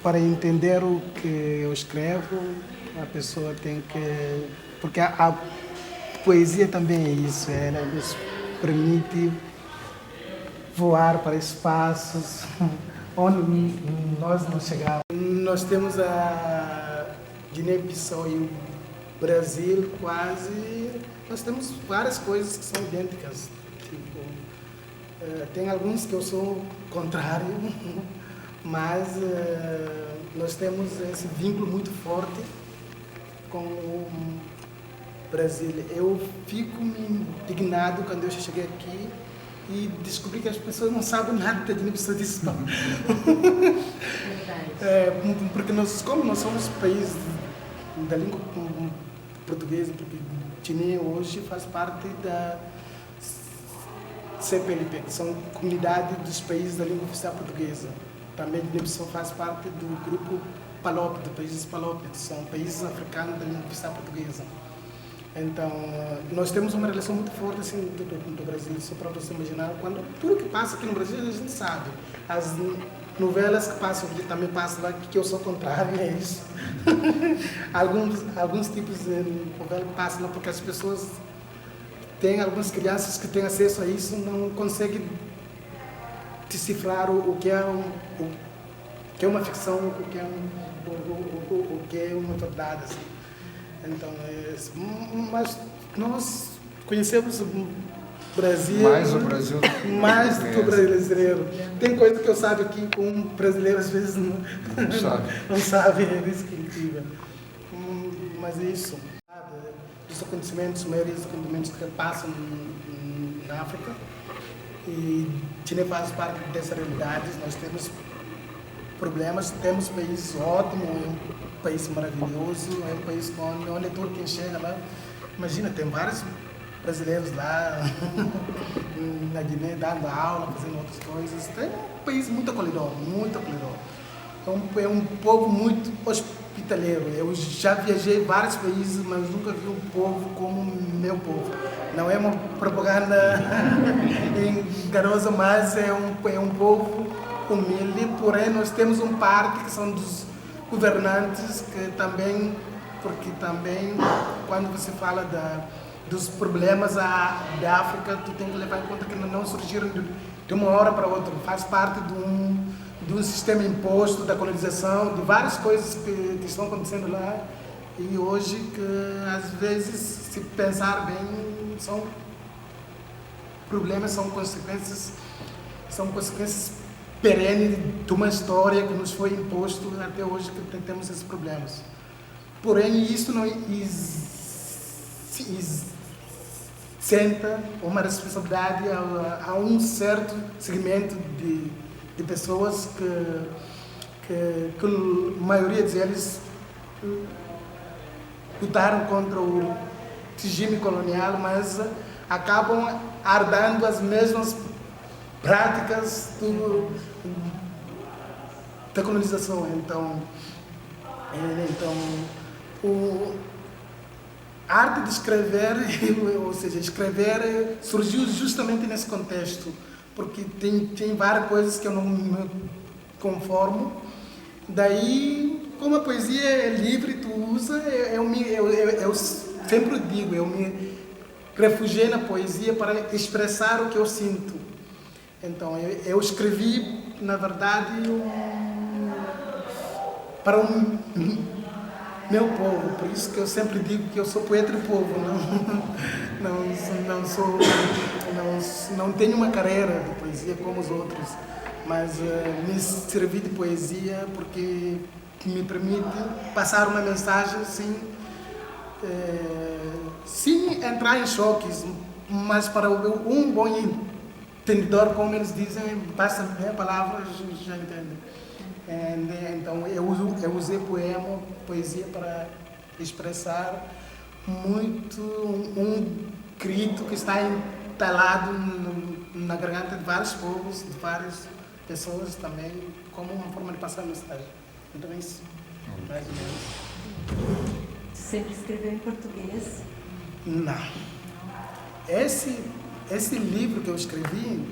para entender o que eu escrevo, a pessoa tem que... Porque a poesia também é isso, ela nos permite voar para espaços onde nós não chegamos. Nós temos a Guiné-Bissau e o Brasil quase... Nós temos várias coisas que são idênticas. Tipo, tem alguns que eu sou contrário, mas nós temos esse vínculo muito forte com o Brasil. Eu fico me indignado quando eu cheguei aqui e descobri que as pessoas não sabem nada da Guiné-Bissau disso. Porque nós, como nós somos país da língua portuguesa, porque Guiné hoje faz parte da CPLP, que são comunidade dos países da língua oficial portuguesa. Também Guiné-Bissau faz parte do grupo PALOP, dos países PALOP, que são países africanos da língua oficial portuguesa. Então, nós temos uma relação muito forte assim, do Brasil, só para você imaginar, quando tudo que passa aqui no Brasil a gente sabe. As novelas que passam aqui também passam lá, que eu sou contrário, é isso. alguns tipos de novela passam lá porque as pessoas têm, algumas crianças que têm acesso a isso não conseguem decifrar o que é uma ficção, o que é uma verdade. Assim. Então, mas nós conhecemos o Brasil... Mais o Brasil. Mais do que o brasileiro. Tem coisa que eu sabe aqui com um brasileiro às vezes não sabe, é isso que é incrível. Mas é isso. Dos acontecimentos, a maioria dos acontecimentos que passam na África. E Chile faz parte dessa realidade. Nós temos problemas, temos países ótimos, é um país maravilhoso, é um país onde todo quem chega lá, imagina, tem vários brasileiros lá na Guiné dando aula, fazendo outras coisas. É um país muito acolhedor, muito acolhedor. É um povo muito hospitaleiro. Eu já viajei vários países, mas nunca vi um povo como o meu povo. Não é uma propaganda enganosa, mas é um povo humilde, porém nós temos um parte que são dos governantes que também, porque também quando você fala dos problemas da África, tu tem que levar em conta que não surgiram de uma hora para outra, faz parte de um sistema imposto da colonização, de várias coisas que estão acontecendo lá e hoje que às vezes, se pensar bem, são problemas, são consequências perene de uma história que nos foi imposto até hoje que temos esses problemas. Porém, isso não isenta uma responsabilidade a um certo segmento de pessoas que a maioria deles lutaram contra o regime colonial, mas acabam herdando as mesmas práticas da colonização. Então, a arte de escrever, ou seja, escrever surgiu justamente nesse contexto, porque tem várias coisas que eu não me conformo. Daí, como a poesia é livre, tu usa, eu sempre digo, eu me refugiei na poesia para expressar o que eu sinto. Então, eu escrevi, na verdade, para o meu povo. Por isso que eu sempre digo que eu sou poeta do povo. Não tenho uma carreira de poesia como os outros, mas me servi de poesia porque me permite passar uma mensagem sem entrar em choques, mas para um bom entendedor, como eles dizem, basta a palavra, já entende. Então eu usei poesia para expressar muito um grito que está entalado na garganta de vários povos, de várias pessoas também, como uma forma de passar a mensagem. Então é isso, mais ou menos. Sempre escreveu em português? Não. Esse livro que eu escrevi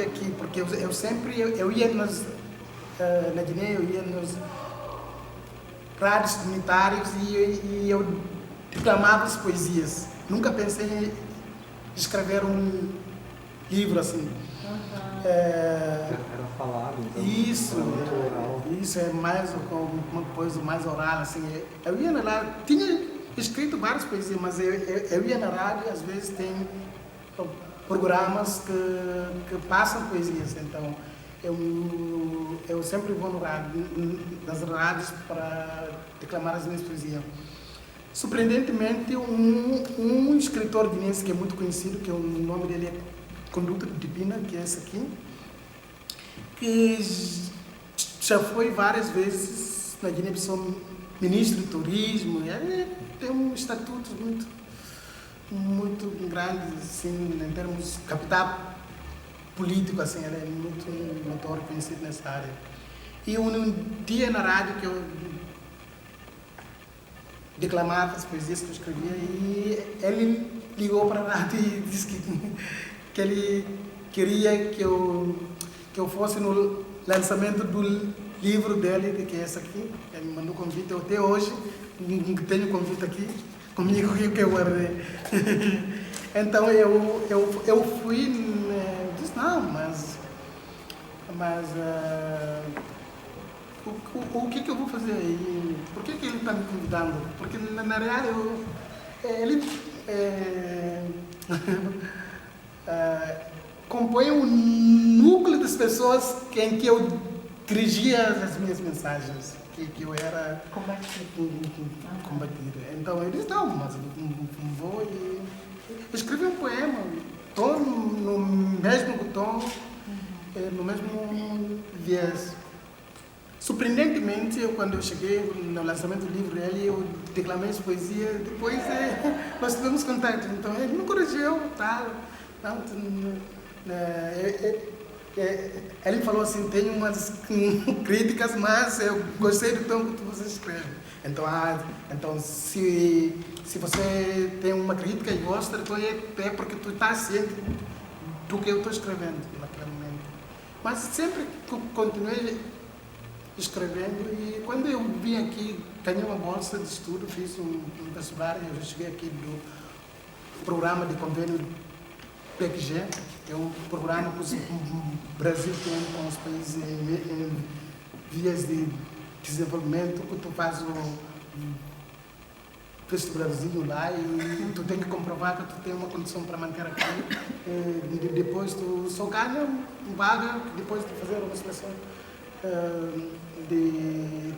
aqui, porque eu ia na Guiné, eu ia nos rádios comunitários e eu declamava as poesias. Nunca pensei em escrever um livro assim. Era falado, então. Isso é mais uma coisa mais oral, assim. Eu ia lá, tinha escrito várias poesias, mas eu ia na rádio, às vezes tem programas que passam poesias, então eu sempre vou no rádio, nas rádios para declamar as minhas poesias. Surpreendentemente, um escritor guinense que é muito conhecido, que o nome dele é Conduta Divina, que é esse aqui, que já foi várias vezes na Guiné-Bissau ministro do turismo, ele tem um estatuto muito grande, assim, em termos de capital político, assim, ele é muito reconhecido nessa área. E um dia na rádio que eu declamava as poesias que eu escrevia, e ele ligou para a rádio e disse que ele queria que eu fosse no lançamento do livro dele, que é esse aqui. Ele me mandou convite, eu até hoje tenho convite aqui comigo que eu guardei. Então eu fui, disse, não, mas o que eu vou fazer aí? Por que ele está me convidando? Porque na real ele compõe um núcleo das pessoas em que eu dirigia as minhas mensagens, que eu era combatido. Então ele disse, não, mas vou escrever um poema, estou no mesmo tom, no mesmo viés. Surpreendentemente, quando eu cheguei no lançamento do livro dele, eu declamei as poesias, depois nós tivemos contato, então ele me corrigiu, tal. Ele falou assim, tem umas críticas, mas eu gostei do tom que você escreve. Então se você tem uma crítica e gosta, então é porque tu está ciente do que eu estou escrevendo naquele momento. Mas sempre continuei escrevendo, e quando eu vim aqui, ganhei uma bolsa de estudo, fiz um vestibular, eu cheguei aqui do programa de convênio PECG, que é um programa que o Brasil tem com os países em vias de desenvolvimento, que tu faz o vestibularzinho lá e tu tem que comprovar que tu tem uma condição para manter aqui. Depois tu só ganha vaga, depois de fazer uma seleção de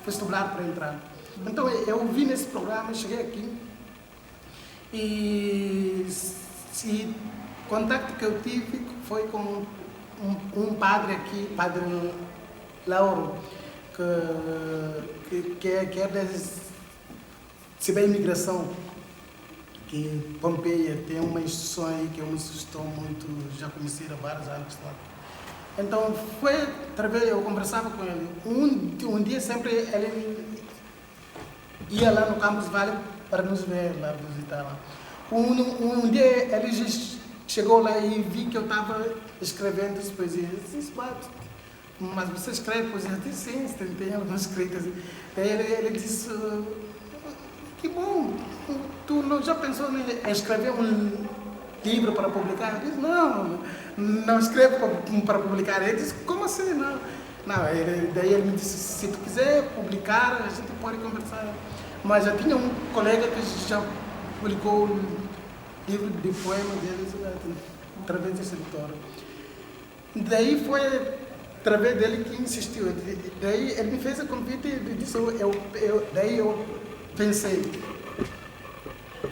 vestibular para entrar. Então eu vim nesse programa, cheguei aqui e o contato que eu tive foi com um padre aqui, Padre Lauro, que é da CBA Imigração, que Pompeia tem uma instituição aí que é uma instituição muito já conhecida há vários anos. Então foi através, eu conversava com ele. Um dia sempre ele ia lá no Campus Vale para nos ver lá, visitar lá. Um dia ele chegou lá e vi que eu estava escrevendo as poesias. Eu disse, mas você escreve poesia? Eu disse, sim, tem algumas escritas. Daí ele disse, que bom, tu não já pensou em escrever um livro para publicar? Eu disse, não escrevo para publicar. Ele disse, como assim? Não, daí ele me disse, se tu quiser publicar, a gente pode conversar. Mas já tinha um colega que já publicou o livro de poema dele através desse editor. Daí foi através dele que insistiu. Daí ele me fez o convite e disse, daí eu pensei,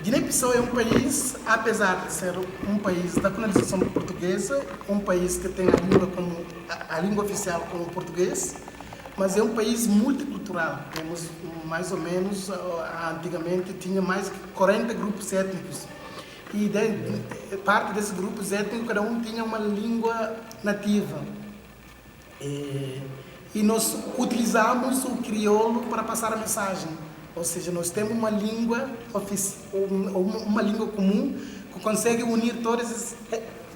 Guiné-Bissau é um país, apesar de ser um país da colonização portuguesa, um país que tem a língua oficial como português, mas é um país multicultural. Temos mais ou menos, antigamente tinha mais de 40 grupos étnicos. E parte desses grupos étnicos, cada um tinha uma língua nativa. E nós utilizamos o crioulo para passar a mensagem. Ou seja, nós temos uma língua uma língua comum que consegue unir todas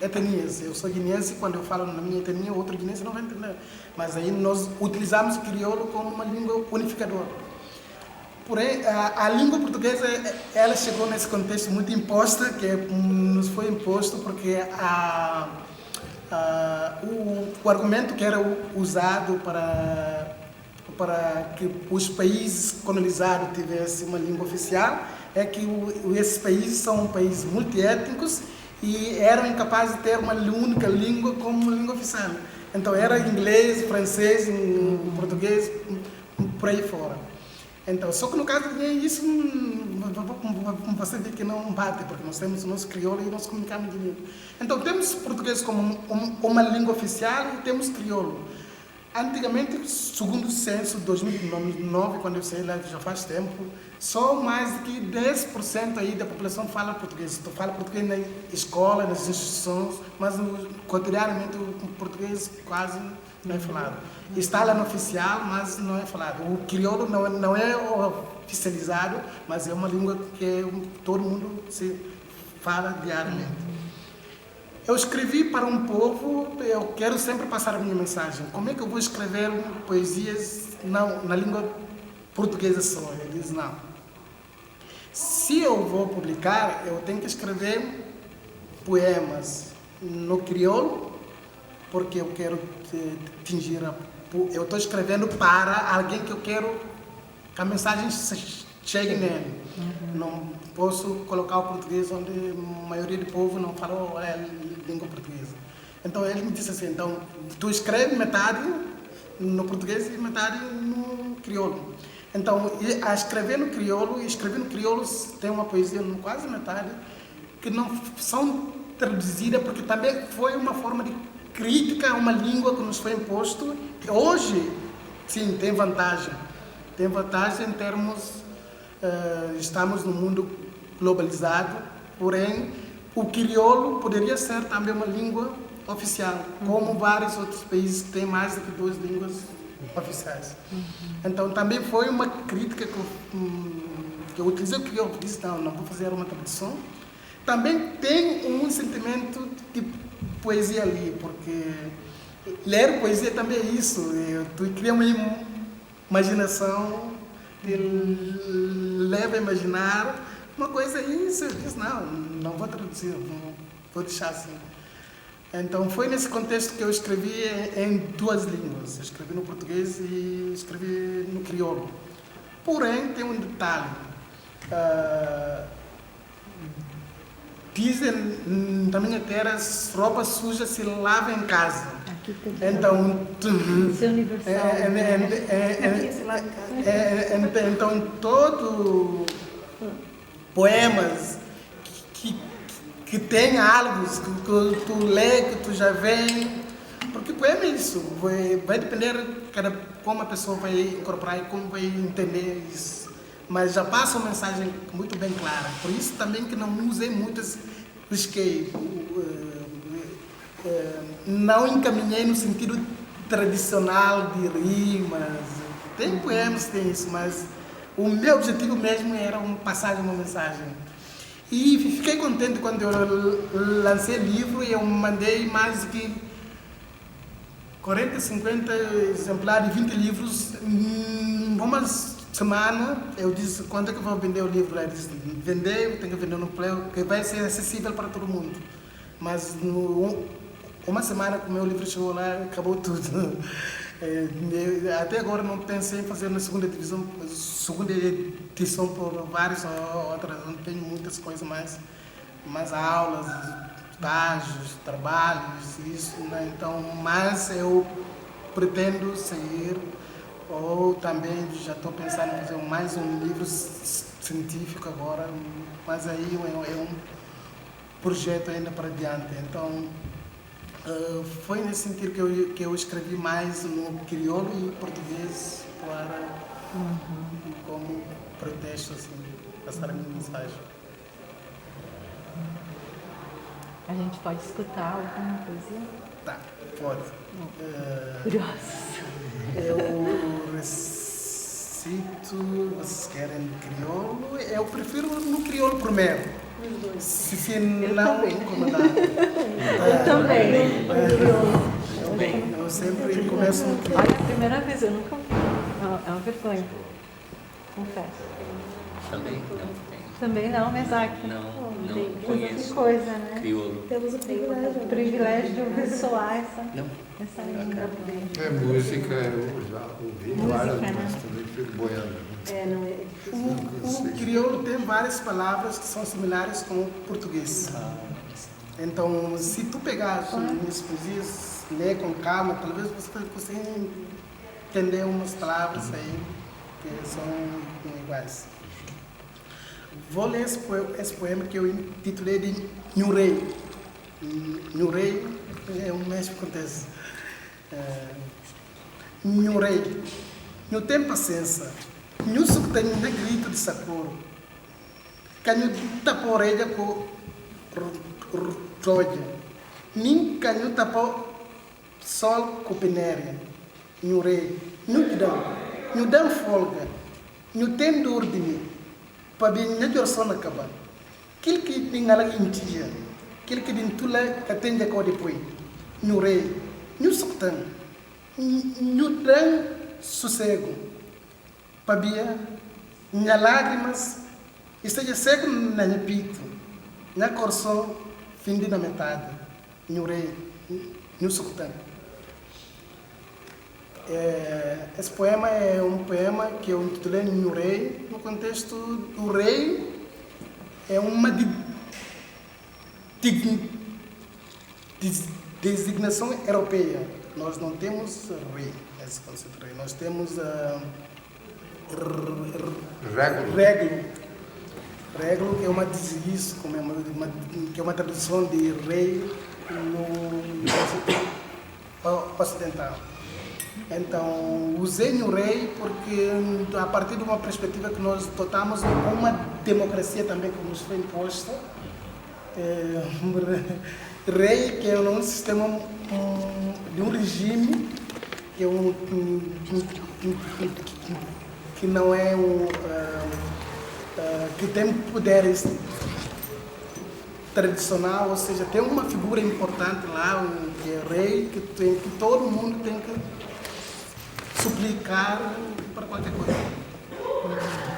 etnias. Eu sou guineense, quando eu falo na minha etnia, outro guineense não vai entender. Mas aí nós utilizamos o crioulo como uma língua unificadora. Porém, a língua portuguesa, ela chegou nesse contexto muito imposta, que nos foi imposto porque o argumento que era usado para que os países colonizados tivessem uma língua oficial é que esses países são países multiétnicos e eram incapazes de ter uma única língua como língua oficial. Então era inglês, francês, português, por aí fora. Então, só que no caso de isso, você vê que não bate, porque nós temos o nosso crioulo e nós comunicamos de língua. Então, temos português como uma língua oficial e temos crioulo. Antigamente, segundo o censo de 2009, quando eu saí lá, já faz tempo, só mais de que 10% aí da população fala português. Fala português na escola, nas instituições, mas cotidianamente o português quase não é falado. Está lá no oficial, mas não é falado. O crioulo não é oficializado, mas é uma língua que todo mundo se fala diariamente. Eu escrevi para um povo, eu quero sempre passar a minha mensagem. Como é que eu vou escrever poesias na língua portuguesa só? Eu disse, não. Se eu vou publicar, eu tenho que escrever poemas no crioulo, porque eu quero atingir eu estou escrevendo para alguém que eu quero que a mensagem chegue nele. Não posso colocar o português onde a maioria do povo não fala a língua portuguesa. Então ele me disse assim, então tu escreve metade no português e metade no crioulo. Então, a escrever no crioulo tem uma poesia quase metade que não são traduzidas porque também foi uma forma de crítica a uma língua que nos foi imposto, que hoje, sim, tem vantagem. Tem vantagem em termos, estamos num mundo globalizado, porém, o crioulo poderia ser também uma língua oficial, como vários outros países que têm mais do que 2 línguas oficiais. Então, também foi uma crítica que eu utilizei o crioulo, disse, não vou fazer uma tradução. Também tem um sentimento de poesia ali, porque ler poesia também é isso, tu cria uma imaginação, te leva a imaginar uma coisa e você diz, não vou traduzir, vou deixar assim. Então foi nesse contexto que eu escrevi em 2 línguas, eu escrevi no português e escrevi no crioulo. Porém, tem um detalhe, dizem na minha terra, roupa suja se lava em casa. Então, isso é universal. Então, todo poemas que tem algo que tu lê, que tu já vem, porque poema é isso, vai depender como a pessoa vai incorporar e como vai entender isso. Mas já passa uma mensagem muito bem clara. Por isso também que não usei muitas, risquei, não encaminhei no sentido tradicional de rimas. Tem poemas, tem isso, mas o meu objetivo mesmo era passar uma mensagem. E fiquei contente quando eu lancei o livro e eu mandei mais de 40, 50 exemplares, 20 livros em uma semana. Eu disse, quando é que eu vou vender o livro? Eu disse, eu tenho que vender no Play, que vai ser acessível para todo mundo. Mas uma semana que o meu livro chegou lá, acabou tudo. Até agora não pensei em fazer na segunda edição por várias outras, não tenho muitas coisas mais aulas, estágios, trabalhos, isso, né? Então, mas eu pretendo seguir, ou também já estou pensando em fazer mais um livro científico agora, mas aí é um projeto ainda para diante. Então, foi nesse sentido que eu escrevi mais no crioulo e português para como pretexto, assim, passar a minha mensagem. A gente pode escutar alguma poesia? Tá, pode. Curiosos. Eu recito, vocês querem crioulo? Eu prefiro no crioulo primeiro. Se não incomodar. Eu também. Eu sempre começo no crioulo. Olha, a primeira vez, eu nunca vi. É uma vergonha. Confesso. Também não. Também não, mas aqui. Não conheço. Que coisa, né? Crioulo. Temos o privilégio. O privilégio de ouvir soar Não. essa língua. Música, eu já ouvi várias, Música, mas né? também fico boiando. Não é difícil. O crioulo tem várias palavras que são similares com o português. Então, se tu pegar as minhas poesias, ler com calma, talvez você consiga entender umas palavras aí que são iguais. Vou ler esse poema que eu intitulei de Nhurei. Nhurei é um mesmo que acontece. Nhurei. Nhu tem paciência. Nhu suco tem grito de sacuro. Canho tapou orelha com roja. Nin canho tapou sol com penéria. Nhurei. Nhu dão folga. Nhu tem dor de mim. Para bem na jorção na caba. Aquilo que tem ala intia. Aquilo que tem tula que tem de cor depois. Nhurei. Nhu suctan. Nhu dão sossego. Para bem na lágrimas esteja seco na minha pito. Na coração fim de na metade. Nhurei. Nhu suctan. Esse poema é um poema que eu intitulei Nhurei, no contexto do rei, é uma designação europeia. Nós não temos rei, esse conceito de rei. Nós temos Réglo, que é uma desiguice, que é uma tradução de rei no ocidental. Então, usei Nhurei porque, a partir de uma perspectiva que nós dotamos uma democracia também que nos foi imposta, rei, que é um sistema de um regime que, que não é que tem poderes tradicional, ou seja, tem uma figura importante lá, que é rei, que todo mundo tem que suplicar para qualquer coisa.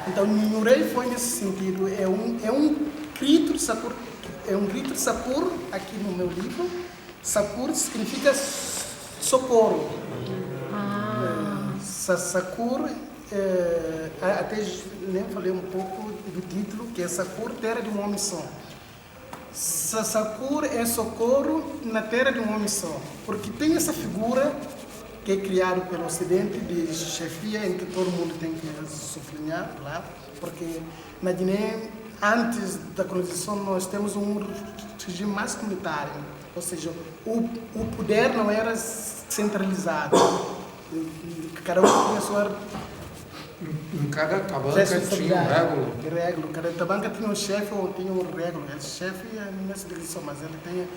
Então, Nhurei foi nesse sentido, é um grito de Sakur, aqui no meu livro. Sakur significa socorro. Sakur, até nem falei um pouco do título, que é Sakur, terra de um homem só. Sakur é socorro na terra de um homem só, porque tem essa figura que é criado pelo Ocidente de chefia, em que todo mundo tem que sublinhar lá, porque na Guiné, antes da colonização, nós temos um regime mais comunitário, ou seja, o poder não era centralizado, cada um tinha a sua... Em cada tabanca tinha um régulo. Cada tabanca tinha um chefe ou tinha um régulo. Esse chefe é nessa direção, mas ele tem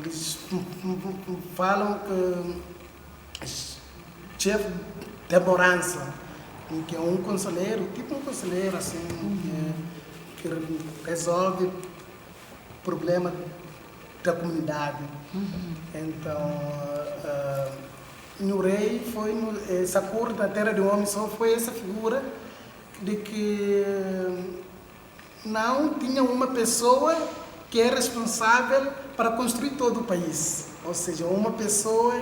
eles falam que chefe de morança, que é um conselheiro, tipo um conselheiro assim, que resolve problema da comunidade. Então, Nhurei foi Sakur, da terra de um homem só, foi essa figura de que não tinha uma pessoa que é responsável para construir todo o país. Ou seja, uma pessoa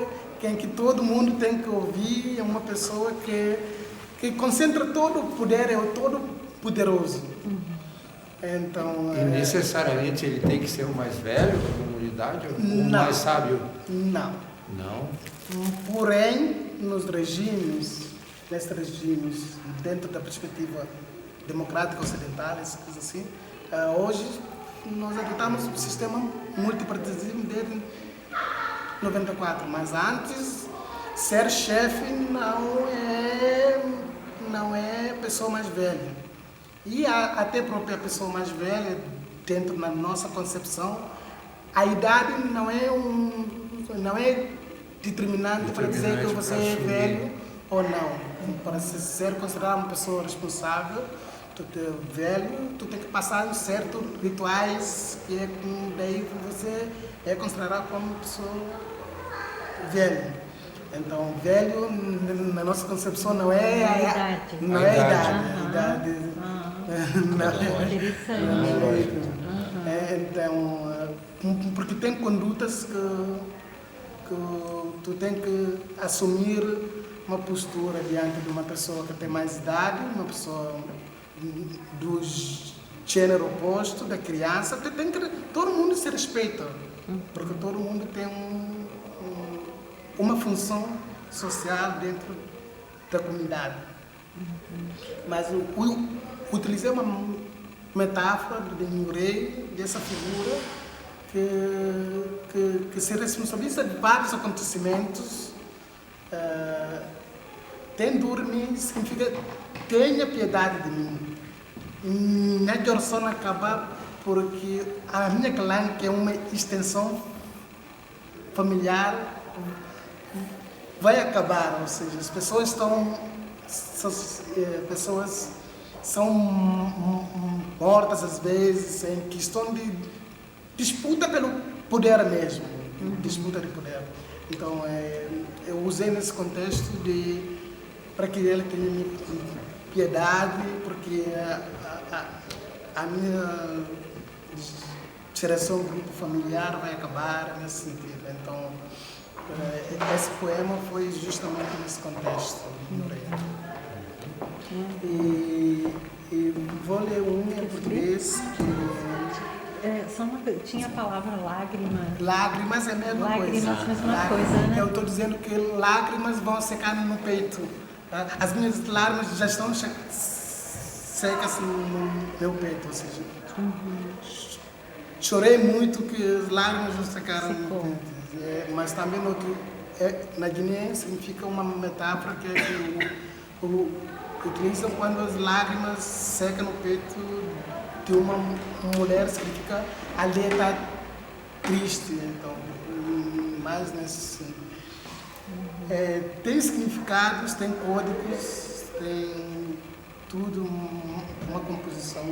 em que todo mundo tem que ouvir, é uma pessoa que concentra todo o poder, é o todo poderoso. Então, e necessariamente ele tem que ser o mais velho da comunidade ou o mais sábio? Não. Não? Porém, nesses regimes, dentro da perspectiva democrática ocidental, essas coisas assim, hoje nós adotamos o sistema multipartidismo desde 94, mas antes ser chefe não é pessoa mais velha. E até a própria pessoa mais velha, dentro da nossa concepção, a idade não é determinante para dizer que você é velho ou não. Para ser considerado uma pessoa responsável, tu te velho, tu tem que passar certos rituais que é daí você é considerado como pessoa velha. Então, velho, na nossa concepção, não é a idade. Não é a idade. Então, porque tem condutas que tu tem que assumir uma postura diante de uma pessoa que tem mais idade, uma pessoa do gênero oposto, da criança. Todo mundo se respeita, porque todo mundo tem uma função social dentro da comunidade. Mas eu utilizei uma metáfora de Nurei, dessa figura que se responsabiliza de vários acontecimentos. Tem dormir significa tenha piedade de mim. Minha oração acaba porque a minha clã, que é uma extensão familiar, vai acabar, ou seja, as pessoas são mortas às vezes em questão de disputa pelo poder mesmo, disputa de poder. Então, eu usei nesse contexto para que ele tenha piedade, porque a minha geração do grupo familiar vai acabar nesse sentido. Então, esse poema foi justamente nesse contexto. E vou ler um em português só uma coisa, tinha a palavra lágrima. Lágrimas é a mesma coisa. Lágrimas, mesma coisa, né? Eu estou dizendo que lágrimas vão secar no peito. As minhas lágrimas já estão secas no meu peito, ou seja, chorei muito que as lágrimas não secaram no peito. Mas também na Guiné significa uma metáfora que utilizam quando as lágrimas secam no peito de uma mulher, significa a aldeia está triste. Então, mais nesse sentido. Tem significados, tem códigos, tem tudo, uma composição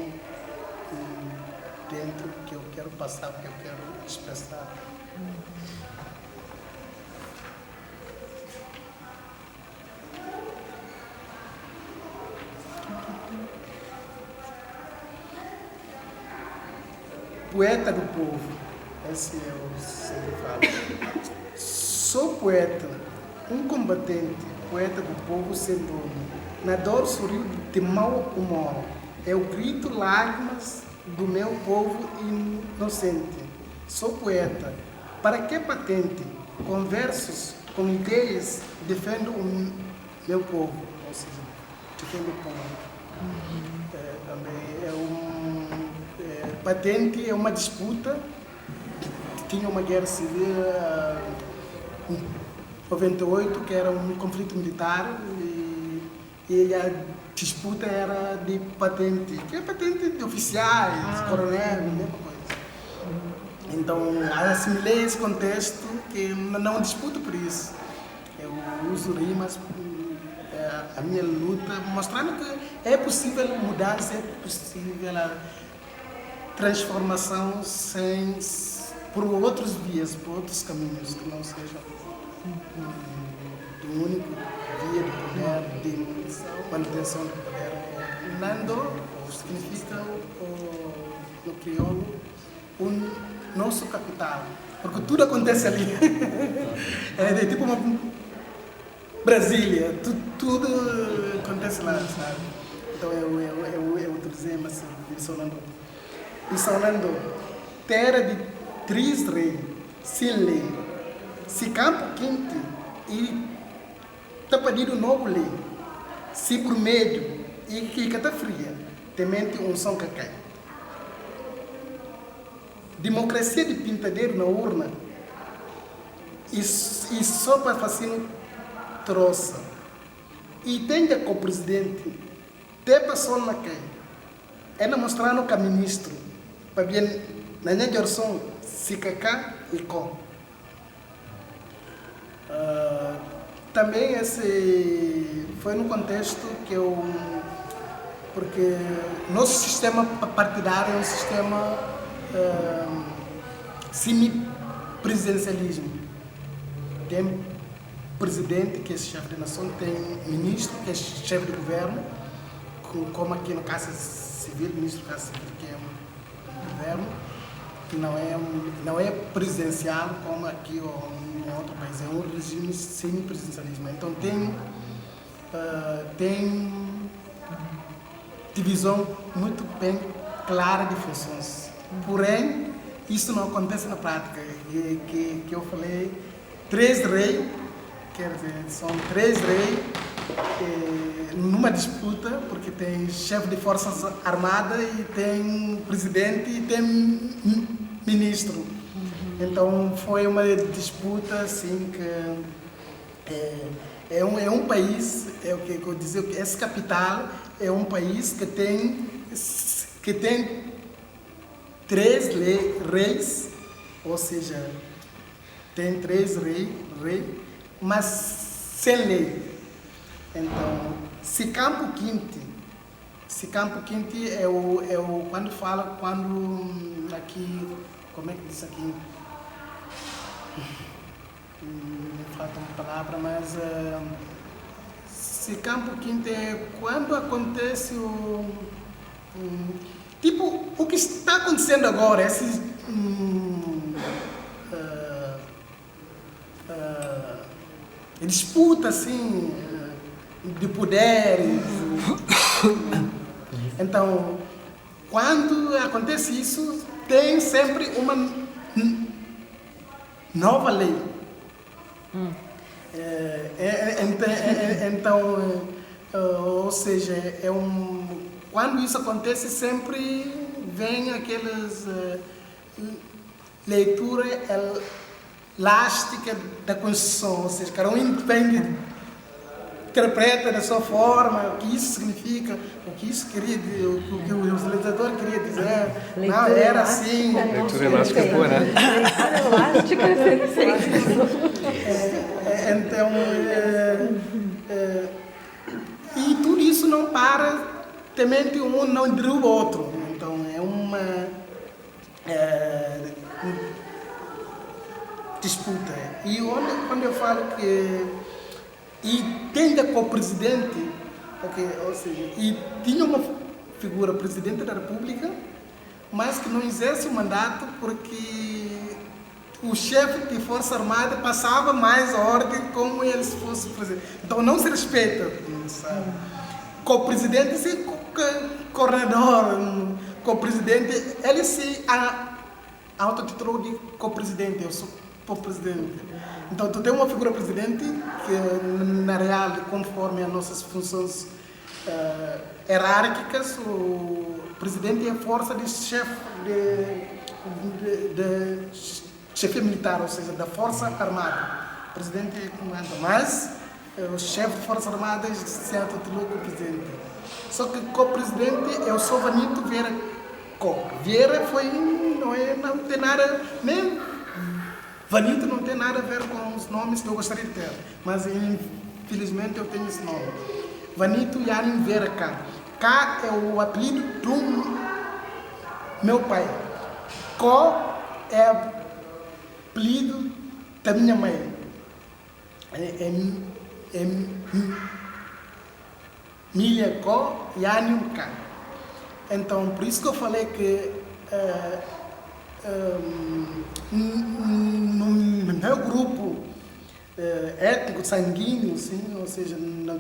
dentro que eu quero passar, que eu quero expressar. Poeta do povo, esse eu sempre falo. Sou poeta, um combatente, poeta do povo sem dono. Na dor sorriu de mau humor. Eu grito lágrimas do meu povo inocente. Sou poeta, para que patente? Com versos, com ideias, defendo o meu povo. Ou seja, defendo o povo. Também patente é uma disputa. Tinha uma guerra civil em 98, que era um conflito militar, e a disputa era de patente, que é patente de oficiais, coronel, mesma coisa. Então, assimilei esse contexto, que não disputo por isso. Eu uso rimas, a minha luta, mostrando que é possível mudança, é possível a transformação por outros vias, por outros caminhos, que não sejam do único via do poder, de manutenção do poder. Nando significa, no crioulo, o nosso capital, porque tudo acontece ali. É tipo uma Brasília, tudo acontece lá, sabe? Então eu utilizei mencionando terra de três reis, sem lei, se campo quente e tapadido novo lei, se por medo e que cata fria, temente um som que cai. Democracia de pintadeiro na urna e só para fazer troça. E tende com o presidente, te passou na quem? É na mostrar no ministro, para ver na minha geração, se cacá e com. Também esse foi no contexto que eu porque nosso sistema partidário é um sistema semi-presidencialismo. Tem presidente, que é chefe de nação, tem ministro, que é chefe de governo, como aqui no Casa Civil, ministro da Casa Civil, que é um governo, que não é presidencial como aqui ou em outro país, é um regime semi-presidencialismo. Então tem divisão muito bem clara de funções. Porém, isso não acontece na prática. Que eu falei, 3 reis, quer dizer, são 3 reis numa disputa, porque tem chefe de forças armadas e tem presidente e tem ministro. Então foi uma disputa assim que é um país, é o que eu dizer, essa capital é um país que tem 3 reis, ou seja, tem 3 reis, mas sem lei. Então, se Campo Quinte é o quando aqui, como é que diz aqui? Me falta uma palavra, mas se Campo Quinte é quando acontece tipo o que está acontecendo agora, esse disputa assim de poderes. Então, quando acontece isso, tem sempre uma nova lei. Então, ou seja, quando isso acontece, sempre vem aquelas leitura elástica da Constituição, ou seja, cada um interpreta da sua forma o que isso significa, o que isso queria, o que o legislador queria dizer. Não, era assim. Leitura elástica é boa, né? Leitura elástica é perfeito. Então, e tudo isso não para, temente um não derruba o outro. Então, é uma disputa. E quando eu falo que tem co-presidente, ou seja, e tinha uma figura presidente da República, mas que não exerce o mandato porque o chefe de Força Armada passava mais a ordem como ele fosse presidente. Então não se respeita, sabe? Co-presidente, sim, coordenador, co-presidente, ele se autotitulou de co-presidente, eu sou co-presidente. Então tu tem uma figura presidente que na real, conforme as nossas funções hierárquicas, o presidente é a força de chefe de chefia militar, ou seja, da Força Armada. O presidente comanda, mas o chefe de Força Armada se autotitulou como presidente. Só que co-presidente eu sou Vanito Vieira Coca. Vieira não tem nada, nem Vanito não tem nada a ver com os nomes que eu gostaria de ter, mas infelizmente eu tenho esse nome. Vanito Yanin Vieira K. K é o apelido do meu pai. Co é apelido da minha mãe. Milha Co Yanin K. Então, por isso que eu falei que no meu grupo étnico, sanguíneo, assim, ou seja, na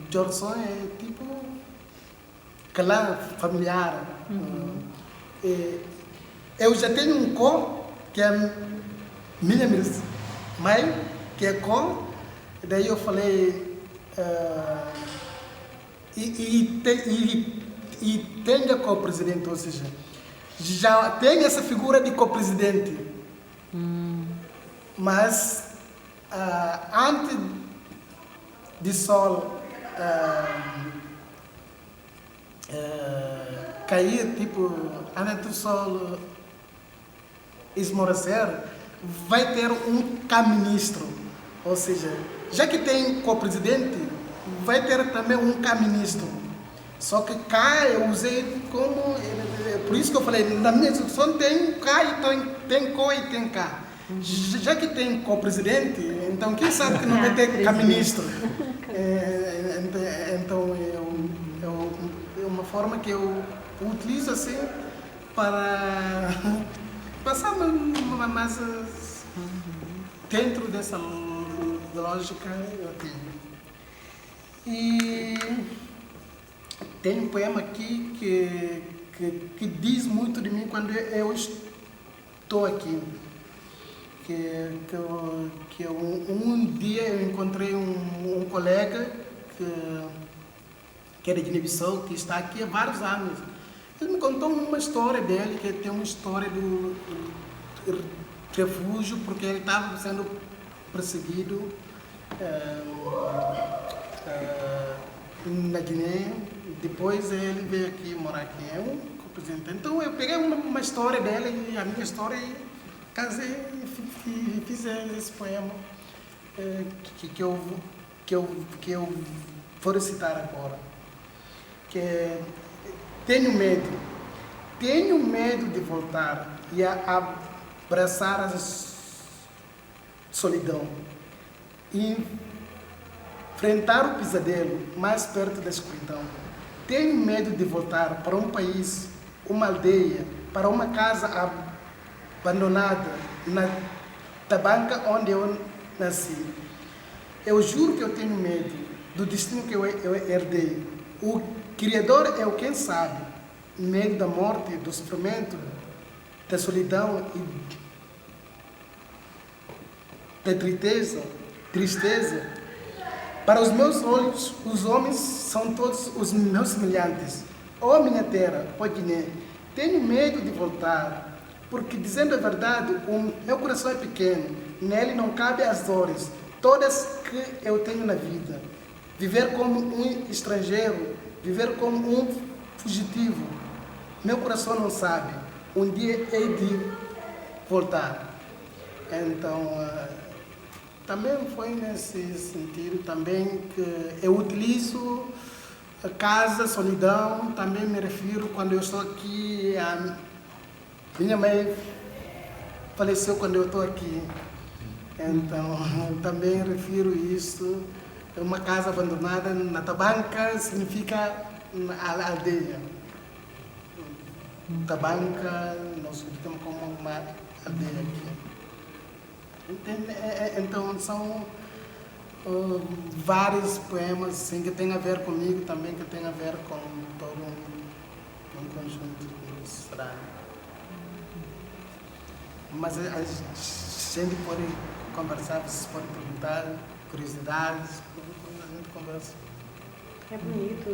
Jorson é tipo clã familiar. Eu já tenho um co, que é minha mãe, que é co, daí eu falei, e tem a co-presidente, ou seja, já tem essa figura de co-presidente, mas antes de Sol cair, tipo, antes do Sol esmorecer, vai ter um caministro, ou seja, já que tem co-presidente, vai ter também um caministro. Só que cá eu usei como... Por isso que eu falei, na minha instrução tem cá e tem co e tem cá. Já que tem co-presidente, então quem sabe que não vai ter cá-ministro. Então é uma forma que eu utilizo assim para passar mais dentro dessa lógica eu tenho. E tem um poema aqui que diz muito de mim quando eu estou aqui. Um dia eu encontrei um colega que era de Guiné-Bissau, que está aqui há vários anos. Ele me contou uma história dele, que tem uma história do refúgio, porque ele estava sendo perseguido na Guiné. Depois ele veio aqui morar aqui. É um representante. Então eu peguei uma história dele e a minha história e casei e fiz esse poema que eu vou recitar agora. Que é, tenho medo de voltar e abraçar a solidão e enfrentar o pesadelo mais perto da escuridão. Tenho medo de voltar para um país, uma aldeia, para uma casa abandonada na tabanca onde eu nasci. Eu juro que eu tenho medo do destino que eu herdei. O Criador é o quem sabe. Medo da morte, do sofrimento, da solidão e da tristeza. Para os meus olhos, os homens são todos os meus semelhantes. Ó minha terra, ó Guiné, tenho medo de voltar, porque, dizendo a verdade, o meu coração é pequeno, nele não cabem as dores, todas que eu tenho na vida. Viver como um estrangeiro, viver como um fugitivo, meu coração não sabe, um dia hei de voltar. Então, também foi nesse sentido também que eu utilizo a casa, solidão, também me refiro quando eu estou aqui, a minha mãe faleceu quando eu estou aqui, então também refiro isso, uma casa abandonada na tabanca significa a aldeia, tabanca nós ubicamos como uma aldeia aqui. Então são vários poemas assim, que têm a ver comigo também, que têm a ver com todo um conjunto de Será. Mas a gente pode conversar, vocês podem perguntar, curiosidades, a gente conversa. É bonito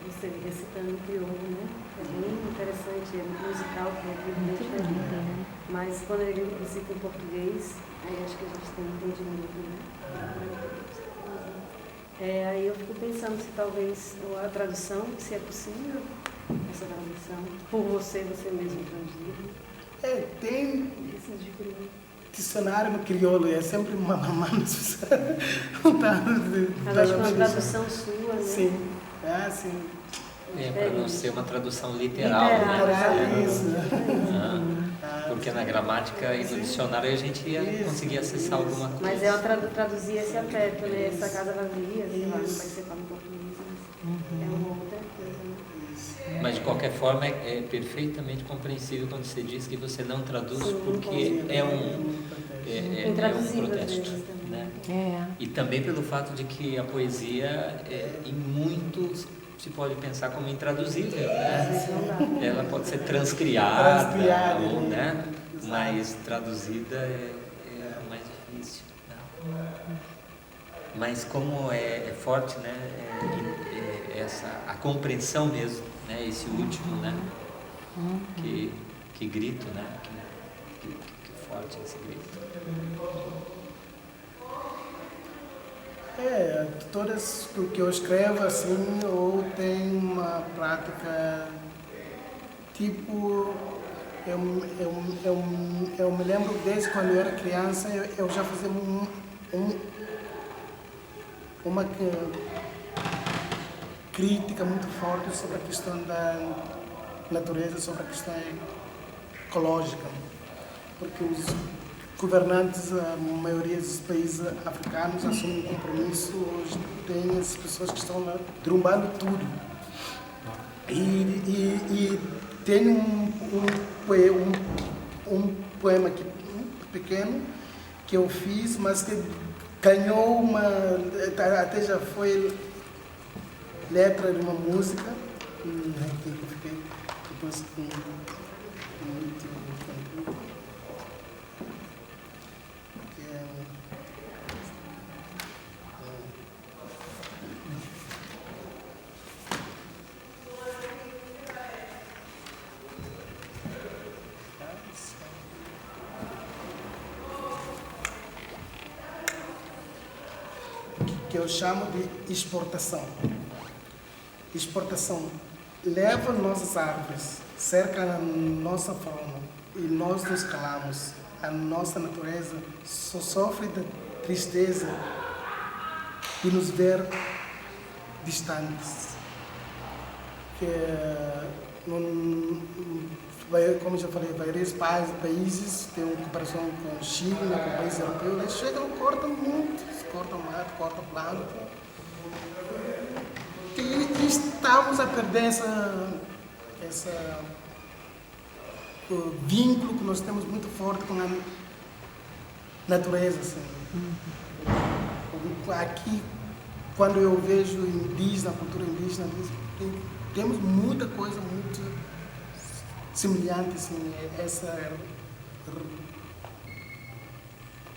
você recitando crioulo, né? É bem interessante, é musical, que é muito diferente. Mas quando ele recita em português, aí acho que a gente tem entendimento, né? Aí eu fico pensando se talvez a tradução, se é possível, essa tradução, por você mesmo traduzido. Tem dicionário no crioulo, é sempre uma Mas acho que uma tradução sua, né? Sim, sim. Para não ser uma tradução literal, né? Isso. Porque na gramática e no dicionário a gente ia conseguir acessar alguma coisa. Mas ela traduzia esse afeto, né? Essa casa vazia, sei lá, não vai ser para no português, mas é uma outra coisa, né? Mas de qualquer forma é perfeitamente compreensível quando você diz que você não traduz, porque é um protesto, né? E também pelo fato de que a poesia em muitos se pode pensar como intraduzível, né? Ela pode ser transcriada, ou, né? Mas traduzida é mais difícil, né? Mas como é forte, né? A compreensão mesmo, né? Esse último, né? Que grito, né? Que forte esse grito. Todas que eu escrevo assim, ou tem uma prática, tipo, eu me lembro desde quando eu era criança, eu já fazia uma crítica muito forte sobre a questão da natureza, sobre a questão ecológica, porque os governantes, a maioria dos países africanos assumem um compromisso, hoje tem as pessoas que estão lá derrubando tudo. E tem um poema aqui, pequeno, que eu fiz, mas que ganhou até já foi letra de uma música, que eu fiquei depois com muito que eu chamo de exportação. Exportação leva nossas árvores, cerca a nossa fauna e nós nos calamos. A nossa natureza só sofre da tristeza de nos ver distantes. Como já falei, vários países têm uma cooperação com China, com países europeus, eles chegam e cortam muito, cortam mato, cortam planta. E estamos a perder o vínculo que nós temos muito forte com a natureza. Assim. Aqui, quando eu vejo indígena, a cultura indígena, temos muita coisa muito semelhante, assim, essa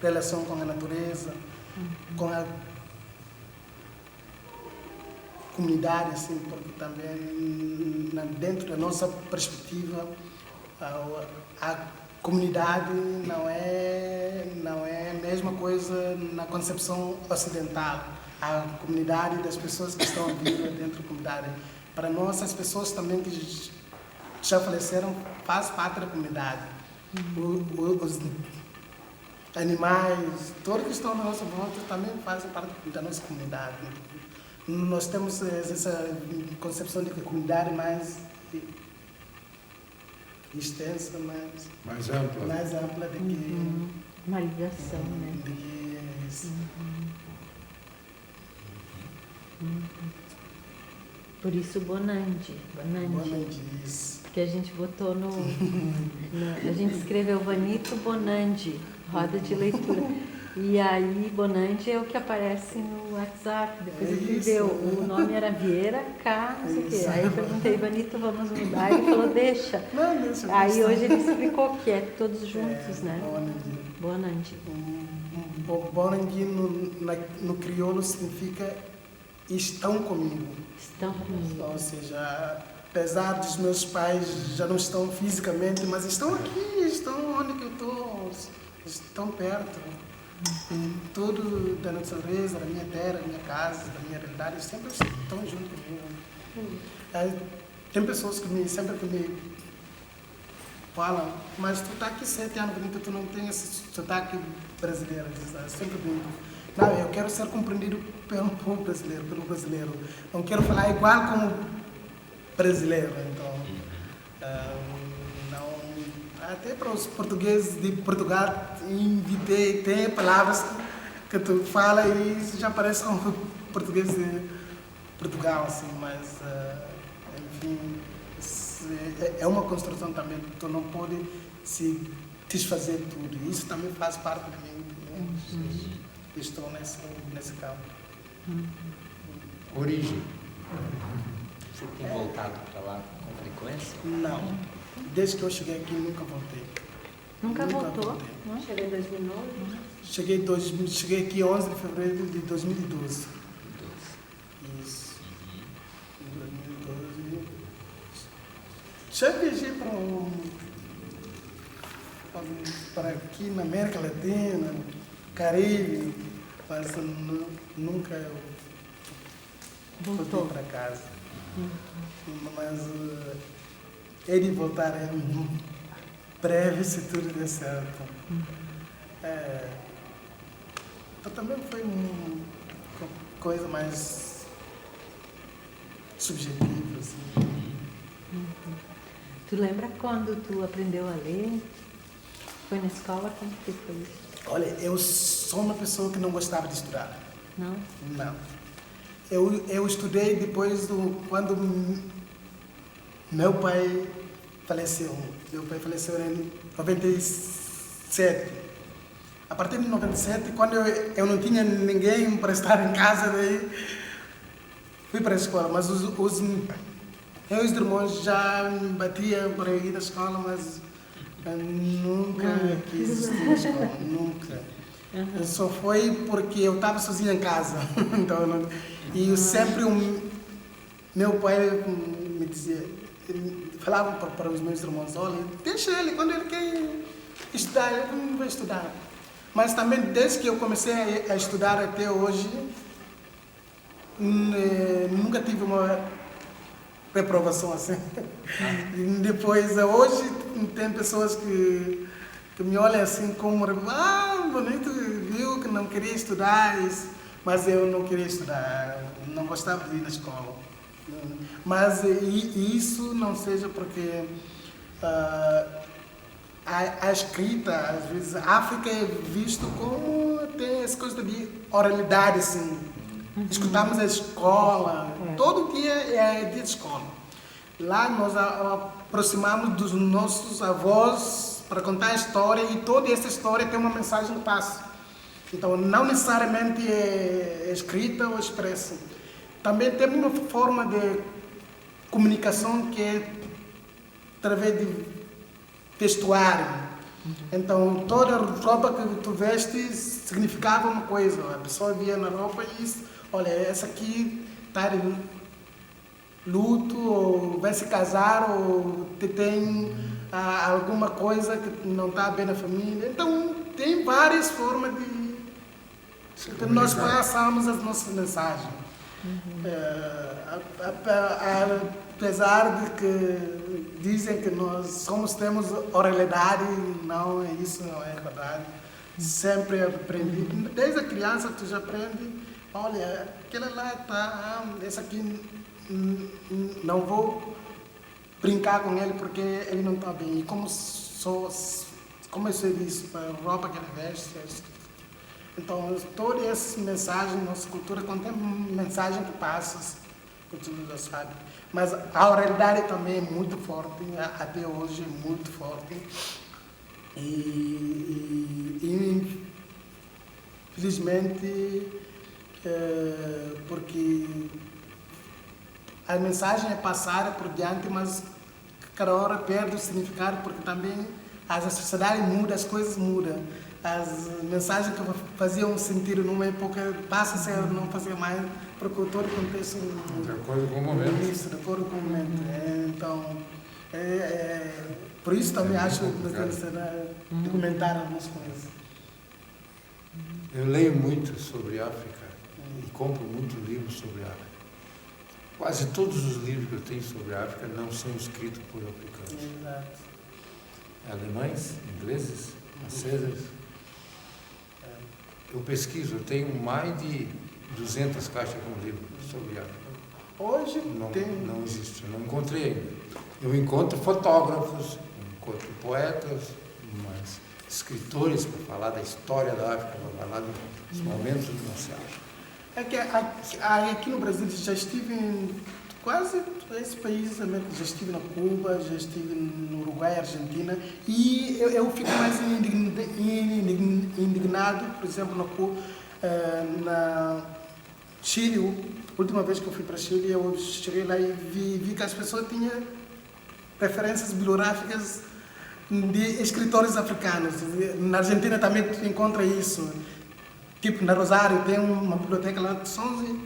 relação com a natureza, com a comunidade, assim, porque também dentro da nossa perspectiva a comunidade não é a mesma coisa na concepção ocidental. A comunidade das pessoas que estão a viver dentro da comunidade. Para nós, as pessoas também que já faleceram fazem parte da comunidade. Os animais, todos que estão na nossa volta também fazem parte da nossa comunidade. Nós temos essa concepção de que a comunidade mais extensa, mais ampla do que... Uma ligação, né? Por isso Bonandi. Isso. Que a gente botou a gente escreveu Vanito Bonandi, roda de leitura. E aí, Bonandi é o que aparece no WhatsApp. Depois ele deu, o nome era Vieira K, não sei o quê. Aí eu perguntei, Vanito, vamos mudar? Ele falou, deixa. Aí hoje ele explicou que é todos juntos, né? Bonandi. Bonandi no crioulo significa estão comigo. Estão comigo. Ou seja, apesar dos meus pais já não estão fisicamente, mas estão aqui, estão onde que eu estou, estão perto. Tudo da natureza, da minha terra, da minha casa, da minha realidade, sempre estão junto comigo. Tem pessoas que sempre me falam, mas tu está aqui 7 anos, tu não tem esse sotaque brasileiro. Eu sempre digo, não, eu quero ser compreendido pelo povo brasileiro, pelo brasileiro. Não quero falar igual como brasileiro. Então, até para os portugueses de Portugal, tem palavras que tu fala e isso já parece como português de Portugal, assim, mas, enfim, é uma construção também, tu não pode se desfazer tudo. Isso também faz parte de mim, né? Estou nesse campo. Origem. Você tem voltado para lá com frequência? Não. Desde que eu cheguei aqui, nunca voltei. Nunca voltou? Não? Chegou em 2009? Cheguei aqui 11 de fevereiro de 2012. Isso. Em 2012. Já viajei para aqui na América Latina, Caribe, mas nunca eu voltei para casa. Mas ele voltar é breve se tudo der certo. Também foi uma coisa mais subjetivo. Assim. Tu lembra quando tu aprendeu a ler? Foi na escola? Como que foi isso? Olha, eu sou uma pessoa que não gostava de estudar. Não? Não. Eu estudei depois quando meu pai faleceu. Meu pai faleceu em 97. A partir de 97, quando eu não tinha ninguém para estar em casa, daí fui para a escola. Mas os meus irmãos já me batiam para ir à escola, mas eu nunca quis ir à escola, nunca. Só foi porque eu estava sozinha em casa. Então, e sempre meu pai me dizia, falava para os meus irmãos, olha, deixa ele, quando ele quer estudar, ele não vai estudar. Mas também, desde que eu comecei a estudar até hoje, nunca tive uma reprovação assim. Depois, hoje, tem pessoas que me olham assim como, bonito, viu que não queria estudar, mas eu não queria estudar, não gostava de ir na escola. Mas isso não seja porque a escrita, às vezes, a África é visto como tem essa coisa de oralidade, assim. Escutamos a escola, todo dia é dia de escola. Lá nós aproximamos dos nossos avós para contar a história e toda essa história tem uma mensagem que passa. Então, não necessariamente é escrita ou expressa. Também tem uma forma de comunicação que é através de vestuário. Então, toda roupa que tu veste significava uma coisa. A pessoa via na roupa e disse, olha, essa aqui está de luto, ou vai se casar, ou tem alguma coisa que não está bem na família. Então, tem várias formas de nós passamos as nossas mensagens. Apesar de que dizem que nós temos oralidade, não é isso, não é verdade. Sempre aprendi, desde a criança tu já aprende, olha, aquela lá está, essa aqui não vou brincar com ele porque ele não está bem. E como eu sei disso, a roupa que ele veste, então toda essa mensagem, nossa cultura contém mensagem que passa, que tu já sabe. Mas a oralidade também é muito forte, até hoje é muito forte. E infelizmente, porque a mensagem é passada por diante, mas cada hora perde o significado, porque também a sociedade muda, as coisas mudam. As mensagens que faziam sentido numa época passam a não fazer mais, porque todo o contexto muda. De acordo com o momento. Isso, de acordo com o momento. Então, por isso também acho que necessário documentar algumas coisas. Eu leio muito sobre África e compro muitos livros sobre África. Quase todos os livros que eu tenho sobre a África não são escritos por africanos. Exato. Alemães, ingleses, franceses. Eu pesquiso, eu tenho mais de 200 caixas com livros sobre a África. Hoje não existe, eu não encontrei ainda. Eu encontro fotógrafos, encontro poetas, mas escritores para falar da história da África, para falar dos momentos não se acha. É que aqui no Brasil já estive em quase esse país, já estive na Cuba, já estive no Uruguai, Argentina, e eu fico mais indignado, por exemplo, na Chile. A última vez que eu fui para Chile, eu cheguei lá e vi que as pessoas tinham referências bibliográficas de escritores africanos. Na Argentina também tu encontra isso. Tipo, na Rosário tem uma biblioteca lá que são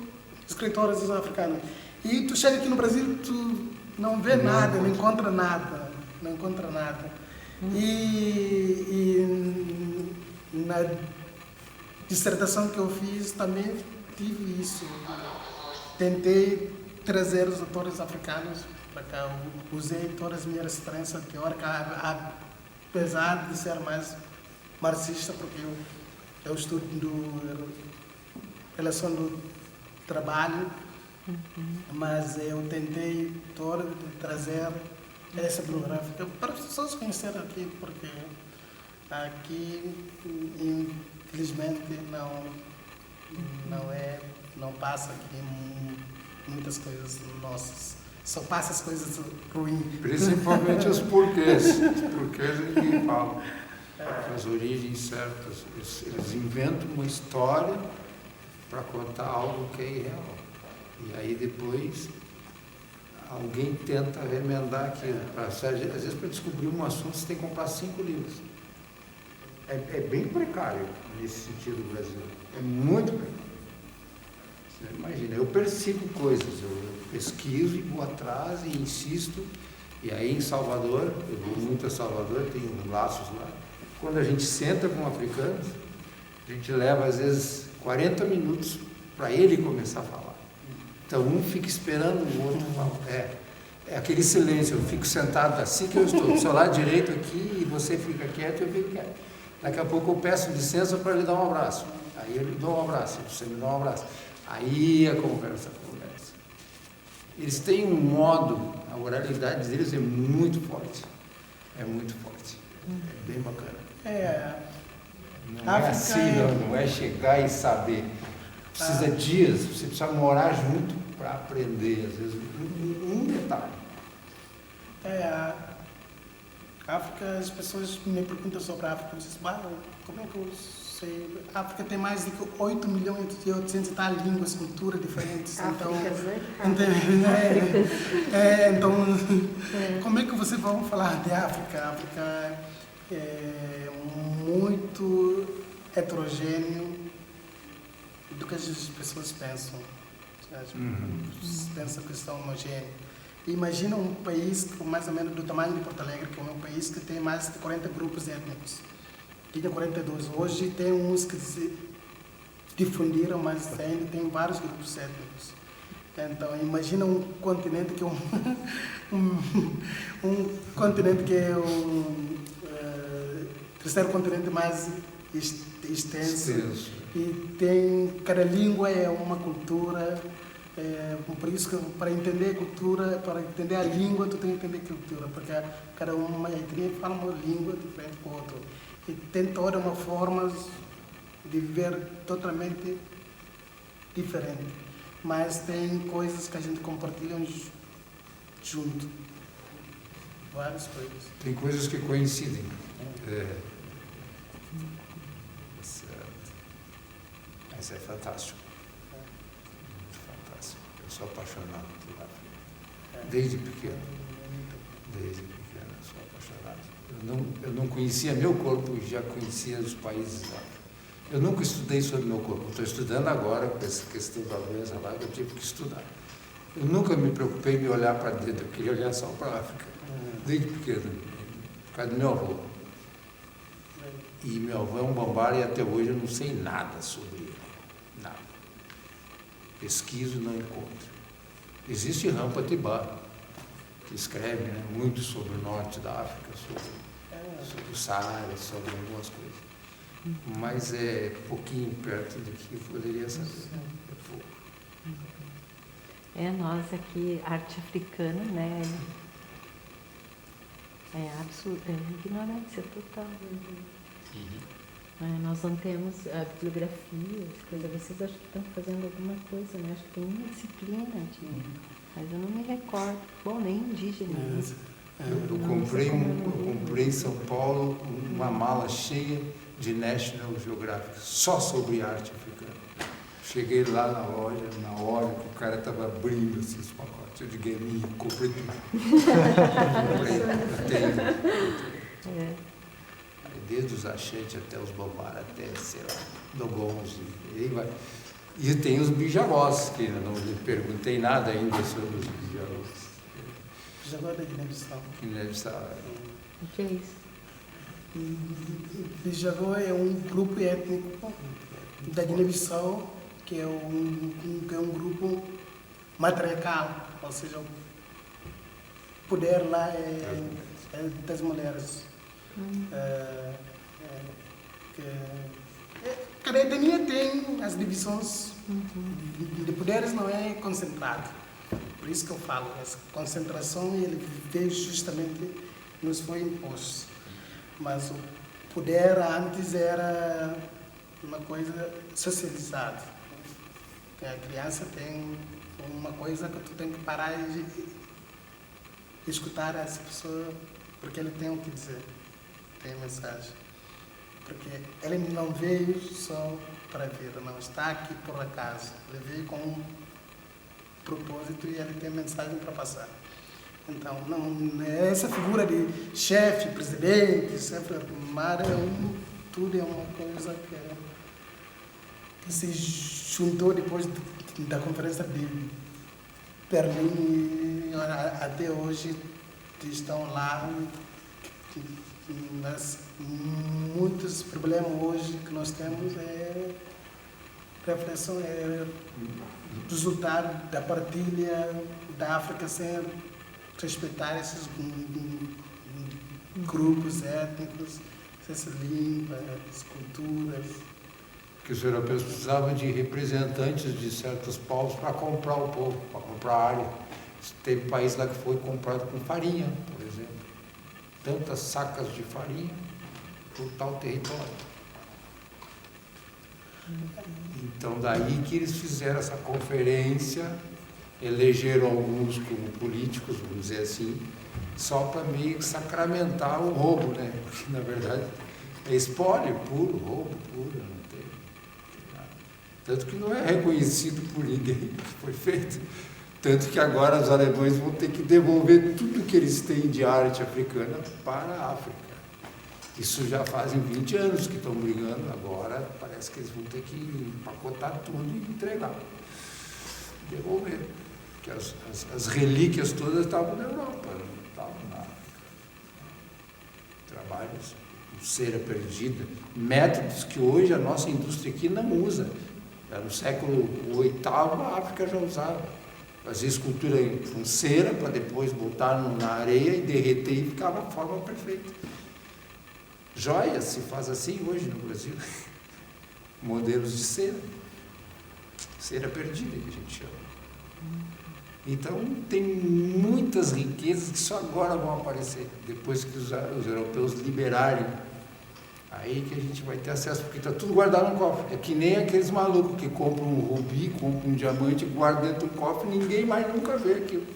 escritores africanos. E tu chega aqui no Brasil, tu não vê nada, não encontra nada. Não encontra nada. E na dissertação que eu fiz também tive isso. Tentei trazer os autores africanos para cá. Eu usei todas as minhas referências teóricas, apesar de ser mais marxista, porque eu estudo relação do trabalho, Mas eu tentei trazer essa bibliográfica para as pessoas conhecerem aqui, porque aqui, infelizmente, não passa aqui muitas coisas nossas. Só passa as coisas ruins. Principalmente os porquês. Os porquês ninguém fala. As origens certas. Eles inventam uma história para contar algo que é irreal. E aí depois alguém tenta remendar aquilo. Às vezes, para descobrir um assunto, você tem que comprar 5 livros. É bem precário nesse sentido o Brasil. É muito precário. Você imagina, eu persigo coisas, eu pesquiso e vou atrás e insisto. E aí em Salvador, eu vou muito a Salvador, tenho laços lá. Quando a gente senta com africanos, a gente leva às vezes 40 minutos para ele começar a falar. Então um fica esperando o outro falar. É aquele silêncio, eu fico sentado assim que eu estou, do seu lado direito aqui, e você fica quieto e eu fico quieto. Daqui a pouco eu peço licença para ele dar um abraço. Aí ele dá um abraço, você me dá um abraço. Aí a conversa começa. Eles têm um modo, a oralidade deles é muito forte. É muito forte. É bem bacana. Não é assim, não é chegar e saber. Precisa dias, você precisa morar junto para aprender, às vezes, um detalhe. A África, as pessoas me perguntam sobre a África, eu digo, como é que eu sei? A África tem mais de 8 milhões e 800 e tal línguas, culturas diferentes. Áfricas, Então, como é que você vai falar de África? A África é muito heterogêneo do que as pessoas pensam. Pensam que são homogêneos. Imagina um país mais ou menos do tamanho de Porto Alegre, que é um país que tem mais de 40 grupos étnicos. Tinha 42. Hoje tem uns que se difundiram, mas ainda tem vários grupos étnicos. Então, imagina um continente que é um continente que é o terceiro continente mais extenso. E tem, cada língua é uma cultura. Por isso que para entender a cultura, para entender a língua, tu tem que entender a cultura, porque cada uma etnia fala uma língua diferente da outra. E tem toda uma forma de viver totalmente diferente. Mas tem coisas que a gente compartilha junto. Várias coisas. Tem coisas que coincidem. Mas é fantástico. Eu sou apaixonado por África. Desde pequeno. Desde pequeno eu sou apaixonado. Eu não conhecia meu corpo e já conhecia os países da África. Eu nunca estudei sobre meu corpo. Estou estudando agora com essa questão da doença lá, que eu tive que estudar. Eu nunca me preocupei em me olhar para dentro, eu queria olhar só para a África. Desde pequeno, por causa do meu avô. E meu avô é um bambara e até hoje eu não sei nada sobre ele. Nada. Pesquiso e não encontro. Existe Rampa Tibá, que escreve muito sobre o norte da África, sobre o Saara, sobre algumas coisas. Mas é pouquinho perto do que eu poderia saber. É pouco. Nós aqui, arte africana, né? É absoluta, ignorância total. Nós não temos bibliografias, coisas. Vocês acham que estão fazendo alguma coisa, né? Acho que tem uma disciplina, mas eu não me recordo. Bom, nem indígena. Eu comprei em São Paulo uma mala cheia de National Geographic, só sobre arte africana. Cheguei lá na loja, na hora que o cara estava abrindo esses pacotes, eu digo, comprei tudo. Eu tenho. Desde os achantes até os bambara, até, sei lá, dogons, e vai. E tem os bijavós, que eu não lhe perguntei nada ainda sobre os bijavós. Bijavó da Guiné-Bissau. Guiné-Bissau. O que é isso? Bijavó é um grupo étnico da Guiné-Bissau, que é um grupo matriarcal, ou seja, o poder lá é das mulheres. cada etnia tem as divisões de poderes, não é concentrado. Por isso que eu falo, essa concentração ele veio justamente, nos foi imposto. Mas o poder antes era uma coisa socializada. A criança tem uma coisa que tu tem que parar e escutar essa pessoa, porque ele tem o que dizer, tem mensagem. Porque ele não veio só para vir, não está aqui por acaso. Ele veio com um propósito e ele tem mensagem para passar. Então, não essa figura de chefe, presidente, sempre mar tudo é uma coisa que se juntou depois da conferência de Berlim e até hoje estão lá. Mas muitos problemas hoje que nós temos reflexão, resultado da partilha da África sem respeitar esses grupos étnicos, essas línguas, as culturas. Que os europeus precisavam de representantes de certos povos para comprar o povo, para comprar a área. Teve país lá que foi comprado com farinha, por exemplo. Tantas sacas de farinha por tal território. Então, daí que eles fizeram essa conferência, elegeram alguns como políticos, vamos dizer assim, só para meio que sacramentar o roubo, né? Porque, na verdade, é espólio puro, roubo puro, não tem nada. Tanto que não é reconhecido por ninguém que foi feito. Tanto que agora os alemães vão ter que devolver tudo que eles têm de arte africana para a África. Isso já fazem 20 anos que estão brigando, agora parece que eles vão ter que empacotar tudo e entregar. Devolver. Porque as relíquias todas estavam na Europa, não estavam na África. Trabalhos, cera perdida, métodos que hoje a nossa indústria aqui não usa. No século VIII a África já usava. Fazia escultura com cera para depois botar na areia e derreter e ficava a forma perfeita. Joias se faz assim hoje no Brasil. Modelos de cera. Cera perdida, que a gente chama. Então, tem muitas riquezas que só agora vão aparecer, depois que os europeus liberarem. Aí que a gente vai ter acesso, porque está tudo guardado no cofre. É que nem aqueles malucos que compram um rubi, compram um diamante, guardam dentro do cofre e ninguém mais nunca vê aquilo.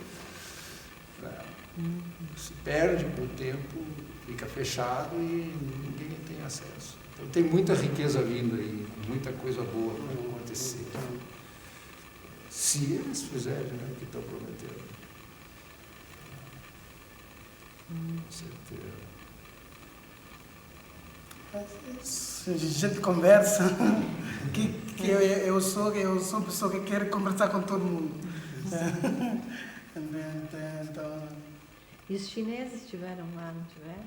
Se perde por tempo, fica fechado e ninguém tem acesso. Então tem muita riqueza vindo aí, muita coisa boa para acontecer. Se eles fizerem o que estão prometendo. Com certeza. A gente conversa, que eu sou pessoa que quer conversar com todo mundo. Então, e os chineses estiveram lá, não tiveram?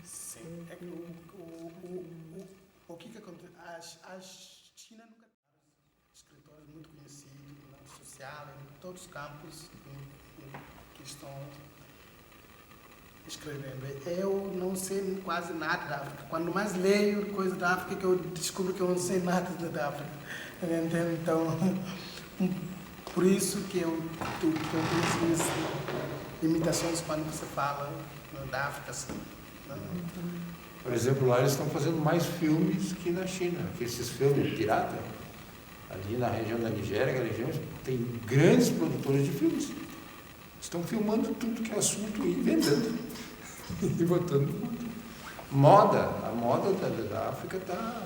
Sim. É que o que acontece? A China nunca tem escritores muito conhecidos no social, em todos os campos que estão escrevendo. Eu não sei quase nada da África. Quando mais leio coisa da África, que eu descubro que eu não sei nada da África. Então, por isso que eu tenho essas limitações quando você fala da África. Assim. Por exemplo, lá eles estão fazendo mais filmes que na China, que esses filmes pirata, ali na região da Nigéria, tem grandes produtores de filmes. Estão filmando tudo que é assunto e vendendo. E botando tudo. A moda da África está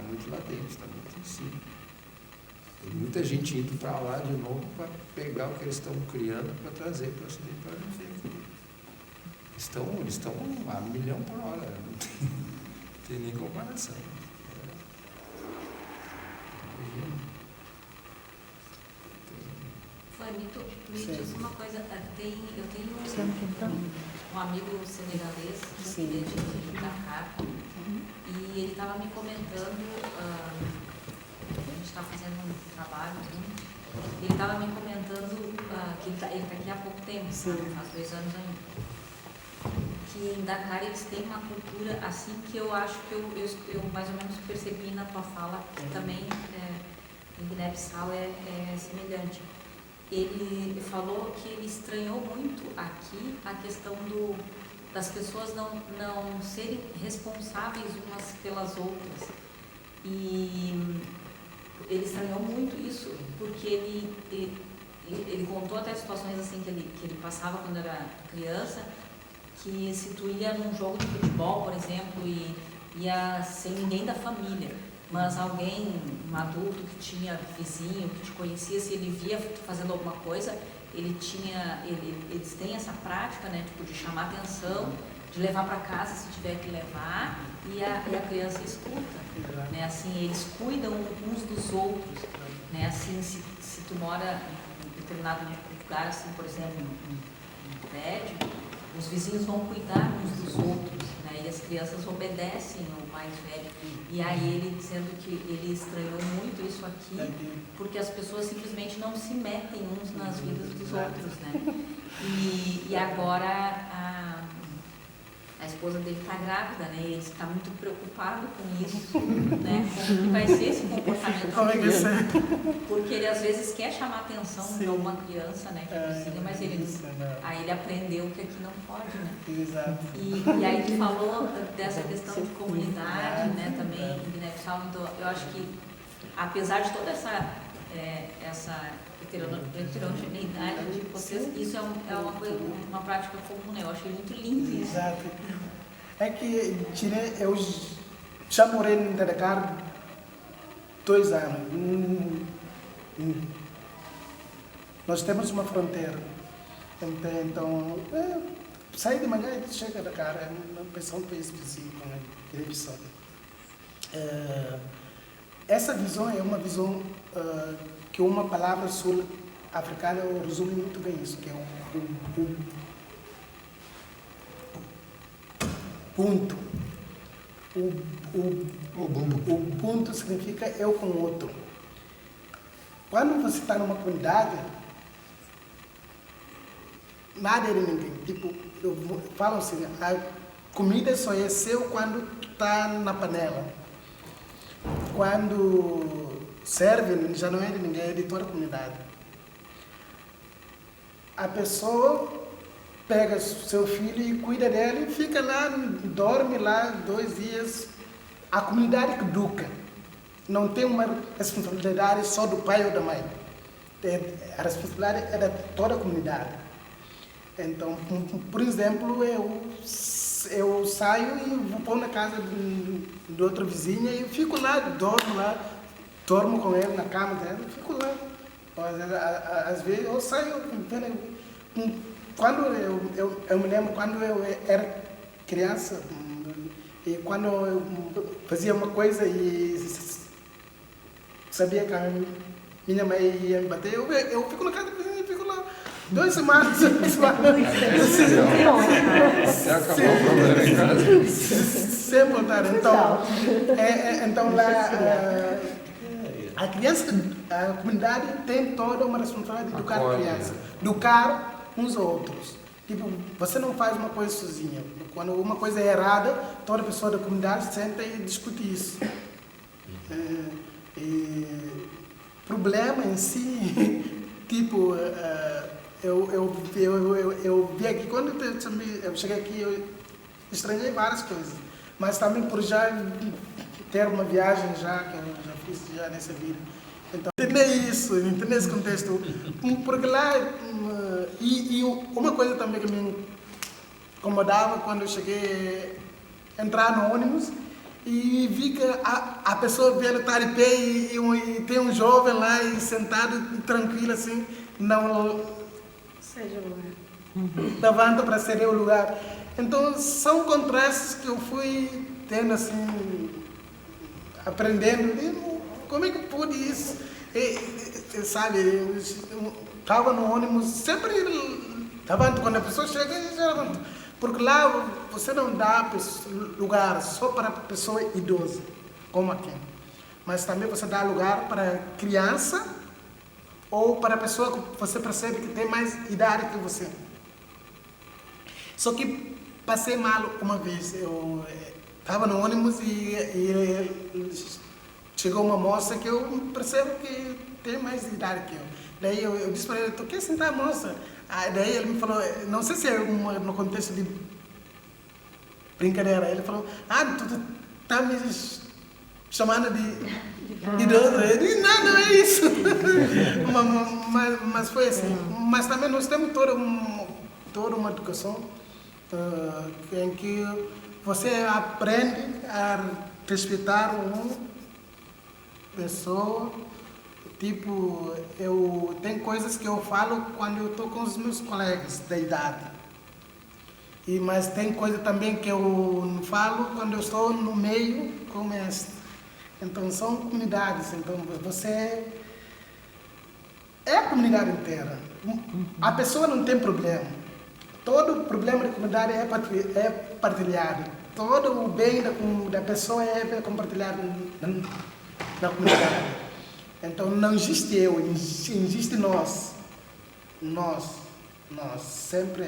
muito latente, está muito em cima. Tem muita gente indo para lá de novo para pegar o que eles estão criando para trazer para o Ocidente para vender. Eles estão a 1 milhão por hora, não tem nem comparação. Vanito, me diz uma coisa, eu tenho um amigo senegalês, de Dakar, e ele estava me comentando, a gente está fazendo um trabalho junto, ele estava me comentando que ele está aqui há pouco tempo, faz 2 anos ainda. que em Dakar eles têm uma cultura assim que eu acho que eu mais ou menos percebi na tua fala, que também em Guiné-Bissau é semelhante. Ele falou que ele estranhou muito aqui a questão das pessoas não serem responsáveis umas pelas outras. E ele estranhou muito isso, porque ele contou até situações assim que ele passava quando era criança, que se tu ia num jogo de futebol, por exemplo, e ia sem ninguém da família, mas alguém, um adulto que tinha vizinho, que te conhecia, se ele via tu fazendo alguma coisa, eles têm essa prática, né, tipo, de chamar atenção, de levar para casa se tiver que levar, e a criança escuta, né, assim, eles cuidam uns dos outros, né, assim, se tu mora em determinado lugar, assim, por exemplo, um prédio, os vizinhos vão cuidar uns dos outros, né, e as crianças obedecem ao mais velho. E aí ele dizendo que ele estranhou muito isso aqui, porque as pessoas simplesmente não se metem uns nas vidas dos outros, né. E agora a esposa dele está grávida, né? E ele está muito preocupado com isso, né? Como que vai ser esse comportamento? Porque ele às vezes quer chamar a atenção de uma criança, né? Que precisa, mas aí ele aprendeu que aqui não pode, né? Exato. E aí tu falou dessa questão de comunidade, né? Também em Guiné-Bissau, então eu acho que apesar de toda essa heterogeneidade de vocês, isso é uma prática comum, né? Eu achei muito lindo isso. Exato. É que eu já morei em Dakar 2 anos. Nós temos uma fronteira. Então sai de manhã e chega a Dakar, é uma pessoa um país vizinho, né? Guiné-Bissau. Essa visão é uma visão que uma palavra sul-africana resume muito bem isso, que é um ponto. O ponto significa eu com o outro. Quando você está numa comunidade, nada é de ninguém. Tipo, falam assim, a comida só é seu quando está na panela. Quando serve, já não é de ninguém, é de toda a comunidade. A pessoa pega seu filho e cuida dele, fica lá, dorme lá 2 dias. A comunidade que educa. Não tem uma responsabilidade só do pai ou da mãe. A responsabilidade é de toda a comunidade. Então, por exemplo, eu saio e vou pôr na casa de outra vizinha e fico lá, dormo com ele na cama dela, fico lá. Às vezes eu saio, quando eu me lembro quando eu era criança, e quando eu fazia uma coisa e sabia que a minha mãe ia me bater, eu fico na casa da vizinha e fico lá 2 semanas. Sem voltar. Então lá, a criança, a comunidade tem toda uma responsabilidade de educar a criança, educar uns aos outros. Tipo, você não faz uma coisa sozinha. Quando uma coisa é errada, toda pessoa da comunidade senta e discute isso. Problema em si, tipo, eu vi aqui, quando eu cheguei aqui, eu estranhei várias coisas. Mas também por já ter uma viagem que eu já fiz já nessa vida. Então, entender esse contexto. Porque lá, e uma coisa também que me incomodava quando eu cheguei a entrar no ônibus e vi que a pessoa veio estar de pé e tem um jovem lá e sentado tranquilo assim, não levanta para ceder o lugar. Então, são contrastes que eu fui tendo assim, aprendendo. Como é que pude isso? Sabe, eu estava no ônibus, sempre levanto, quando a pessoa chega, eu já levanto. Porque lá você não dá lugar só para pessoa idosa, como aqui. Mas também você dá lugar para criança ou para pessoa que você percebe que tem mais idade que você. Só que passei mal uma vez. Eu estava no ônibus e chegou uma moça que eu percebo que tem mais idade que eu. Daí eu disse para ele, tu quer sentar, moça? Daí ele me falou, não sei se é no contexto de brincadeira, ele falou, tu tá me chamando de idoso. Eu disse, não é isso. mas foi assim. Mas também nós temos toda uma educação em que você aprende a respeitar uma pessoa. Tipo, tem coisas que eu falo quando eu estou com os meus colegas da idade. Mas tem coisa também que eu falo quando eu estou no meio com o mestre. Então, são comunidades. Então, você é a comunidade inteira. A pessoa não tem problema. Todo problema da comunidade é partilhado. Todo o bem da pessoa é compartilhado na comunidade. Então, não existe eu, existe nós. Nós sempre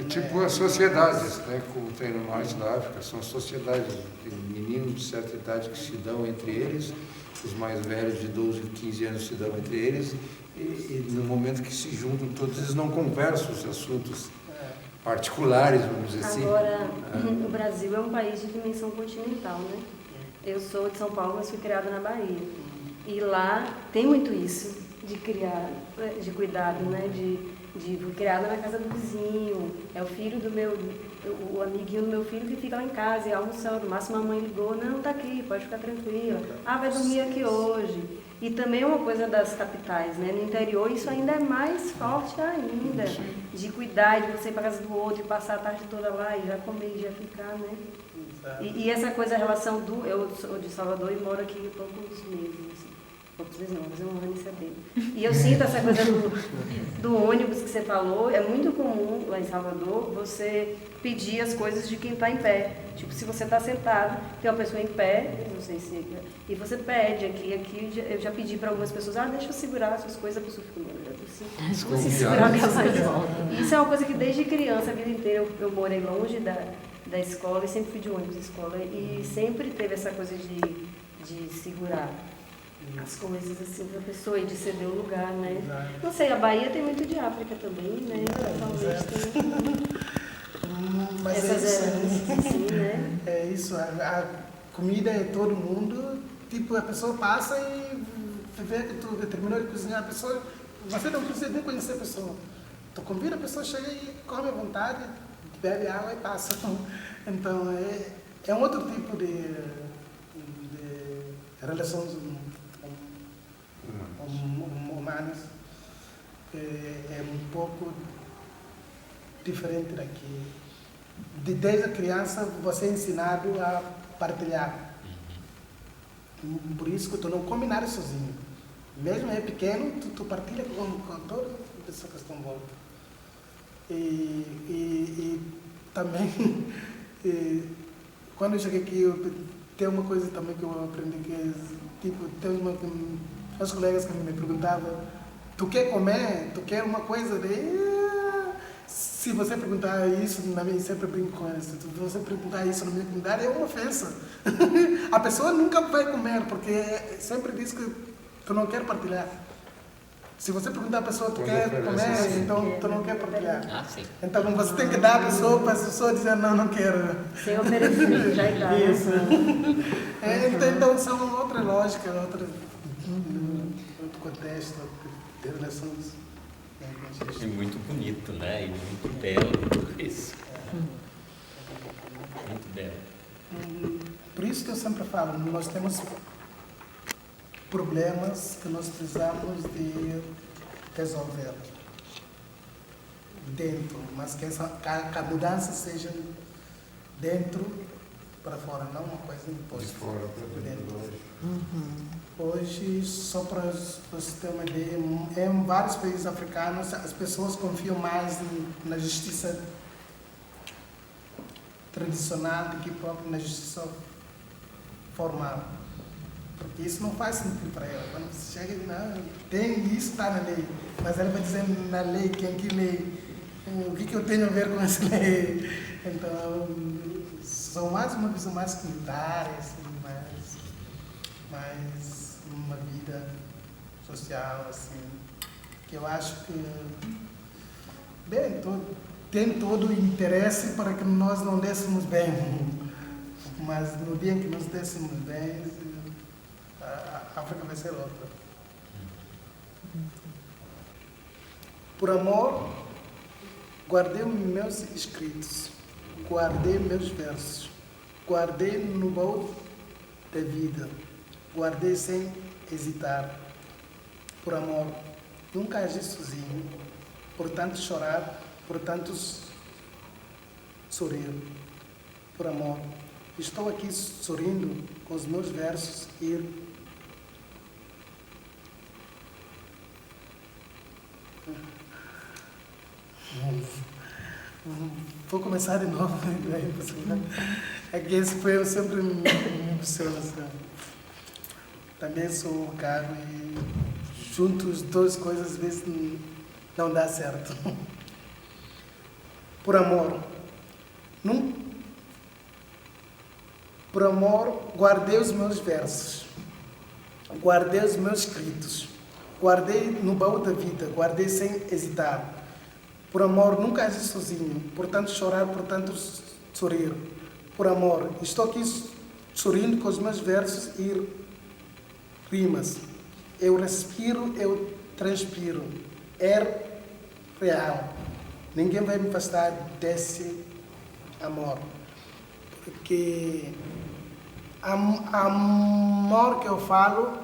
tipo as sociedades, né, como tem no norte da África, são sociedades de meninos de certa idade que se dão entre eles, os mais velhos de 12, 15 anos se dão entre eles, e no momento que se juntam todos, eles não conversam os assuntos particulares, vamos dizer assim. Agora, o Brasil é um país de dimensão continental, né? Eu sou de São Paulo, mas fui criada na Bahia. E lá tem muito isso, de cuidado, né? Fui criada na casa do vizinho, é o filho o amiguinho do meu filho que fica lá em casa e almoçando. O máximo a mãe ligou, não, tá aqui, pode ficar tranquila. Vai dormir aqui hoje. E também é uma coisa das capitais, né? No interior isso ainda é mais forte ainda, de cuidar, de você ir para casa do outro e passar a tarde toda lá e já comer e já ficar, né? E essa coisa, a relação eu sou de Salvador e moro aqui há poucos meses, assim. Poucos meses não, mas um ano e setembro. E eu sinto essa coisa do ônibus que você falou, é muito comum lá em Salvador você pedir as coisas de quem está em pé. Tipo, se você está sentado, tem uma pessoa em pé, não sei se... E você pede aqui eu já pedi para algumas pessoas, deixa eu segurar as suas coisas, a pessoa fica, segurar minhas coisas. Isso é uma coisa que desde criança, a vida inteira, eu morei longe da escola e sempre fui de ônibus à escola. E sempre teve essa coisa de segurar as coisas assim da pessoa e de ceder o lugar, né? Não sei, a Bahia tem muito de África também, né? Talvez tem mas essas heranças, assim, né? É isso, a comida é todo mundo, tipo, a pessoa passa e vê que tu terminou de cozinhar a pessoa, você não precisa nem conhecer a pessoa. Tu convida a pessoa, chega e come à vontade, bebe água e passa. Então, é um outro tipo de relações humanas, é um pouco diferente daqui. Desde a criança você é ensinado a partilhar. Por isso que tu não come nada sozinho. Mesmo é pequeno, tu partilha com todas as pessoas que estão em volta. E também, quando eu cheguei aqui, tem uma coisa também que eu aprendi, que é, tipo, tem os colegas que me perguntavam, tu quer comer? Tu quer uma coisa? Se você perguntar isso, eu sempre brinco com isso, se você perguntar isso na minha comunidade, é uma ofensa. A pessoa nunca vai comer, porque sempre diz que tu não quer partilhar. Se você perguntar à pessoa, tu quer comer, então tu não quer partilhar. Sim. Então você tem que dar a pessoa para a pessoa dizer, não quero. Sem oferecer, já está. Isso. Então são outra lógica, outro contexto de relações. É muito bonito, né? E muito belo tudo isso. Muito belo. Por isso que eu sempre falo, nós temos problemas que nós precisamos de resolver dentro, mas que a mudança seja dentro para fora, não uma coisa imposta. De fora para dentro. Hoje, só para você ter uma ideia, em vários países africanos as pessoas confiam mais na justiça tradicional do que próprio na justiça formal. Porque isso não faz sentido para ela. Quando você chega e diz, não, tem isso, está na lei. Mas ela vai dizer na lei, quem que lê o que eu tenho a ver com esse lei? Então, são mais uma visão mais comunitária, assim, mais uma vida social, assim, que eu acho que, bem, tem todo o interesse para que nós não dessemos bem, mas no dia em que nós dessemos bem, a África vai ser outra. Por amor, guardei meus escritos, guardei meus versos, guardei no baú da vida, guardei sem hesitar. Por amor, nunca agi sozinho, portanto chorar, portanto sorrir. Por amor, estou aqui sorrindo com os meus versos e vou começar de novo. É que esse poema sempre me emociona. Também sou caro e juntos duas coisas às vezes não dá certo. Por amor, por amor, guardei os meus versos, guardei os meus escritos, guardei no baú da vida, guardei sem hesitar. Por amor, nunca agi sozinho, portanto chorar, portanto sorrir. Por amor, estou aqui sorrindo com os meus versos e rimas. Eu respiro, eu transpiro. É real. Ninguém vai me afastar desse amor. Porque amor que eu falo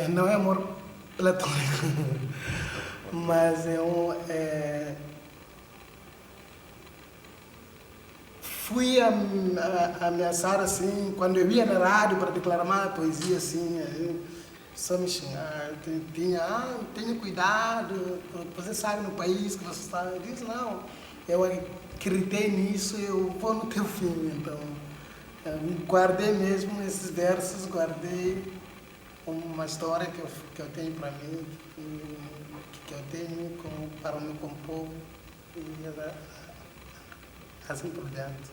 não é amor platônico. Mas fui ameaçar assim, quando eu ia na rádio para declamar poesia assim, só me xingar, tenha cuidado, você sabe no país que você está. Eu disse, não, eu acreditei nisso, eu vou no teu fim. Então, eu guardei mesmo esses versos, guardei uma história que eu tenho para mim, que eu tenho para o meu povo e assim por diante.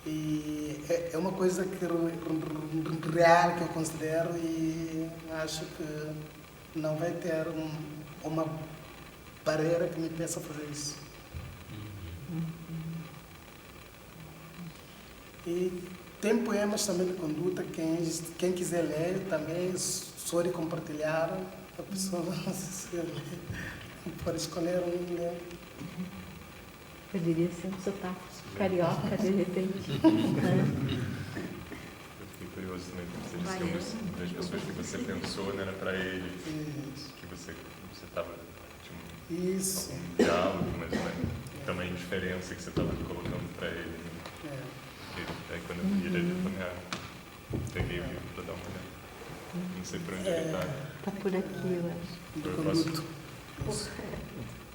E é uma coisa real que eu considero e acho que não vai ter uma barreira que me peça a fazer isso. E tem poemas também de conduta, quem quiser ler também, só de compartilhar, a pessoa pode escolher um ler. Poderia ser um sotaque carioca, de repente. Eu fiquei curioso também, porque você disse que das pessoas que você pensou, né, era para ele, que você estava, tinha um diálogo, mas também diferença que você estava colocando para ele. Né? Aí quando eu vi ele, eu peguei o livro para dar uma olhada. Não sei por onde ele está. Está por aqui, eu acho. Do conduto.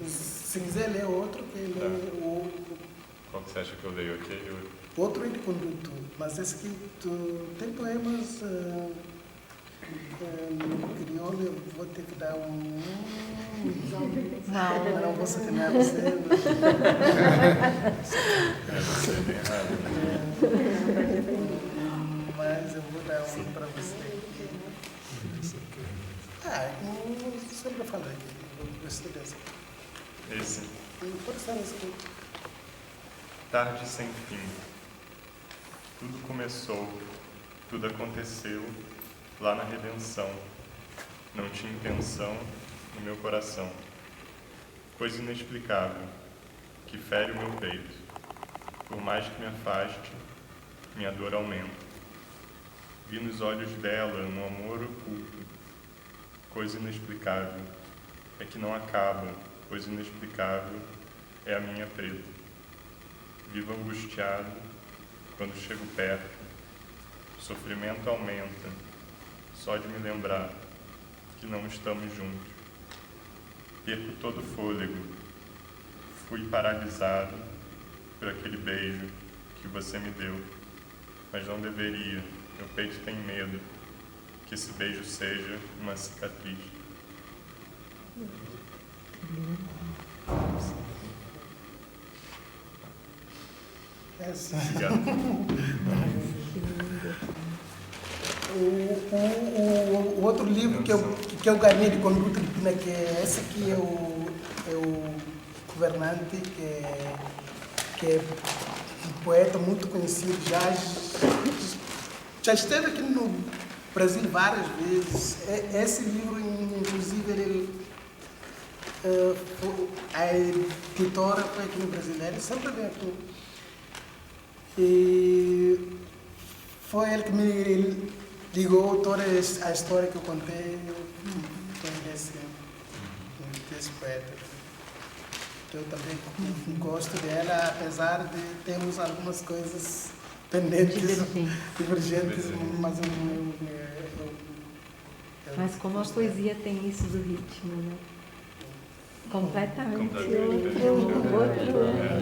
Se quiser ler outro, que lê o... Qual que você acha que eu leio aqui? Outro é de conduto, mas esse aqui tem poemas no crioulo, eu vou ter que dar um... Não vou sacanear você. Você tem errado. Mas eu vou dar um para você. Eu sempre falo aqui, eu gostei dessa. Esse. Pode ser esse aqui. Tarde sem fim. Tudo começou, tudo aconteceu lá na redenção. Não tinha intenção no meu coração. Coisa inexplicável, que fere o meu peito. Por mais que me afaste, minha dor aumenta. Vi nos olhos dela um amor oculto. Coisa inexplicável, é que não acaba. Coisa inexplicável, é a minha preta. Vivo angustiado, quando chego perto, o sofrimento aumenta, só de me lembrar que não estamos juntos. Perco todo o fôlego, fui paralisado por aquele beijo que você me deu, mas não deveria, meu peito tem medo que esse beijo seja uma cicatriz. O outro livro que eu ganhei de conduta de Pina, que é esse aqui, é o Governante, que é um poeta muito conhecido, já esteve aqui no Brasil várias vezes. Esse livro, inclusive, a editora foi aqui no Brasil, ele sempre vem aqui. E foi ele que me ligou toda a história que eu contei desse poeta. Eu também gosto dela, apesar de termos algumas coisas pendentes, divergentes, mas como a poesia tem isso do ritmo, né? Completamente outro,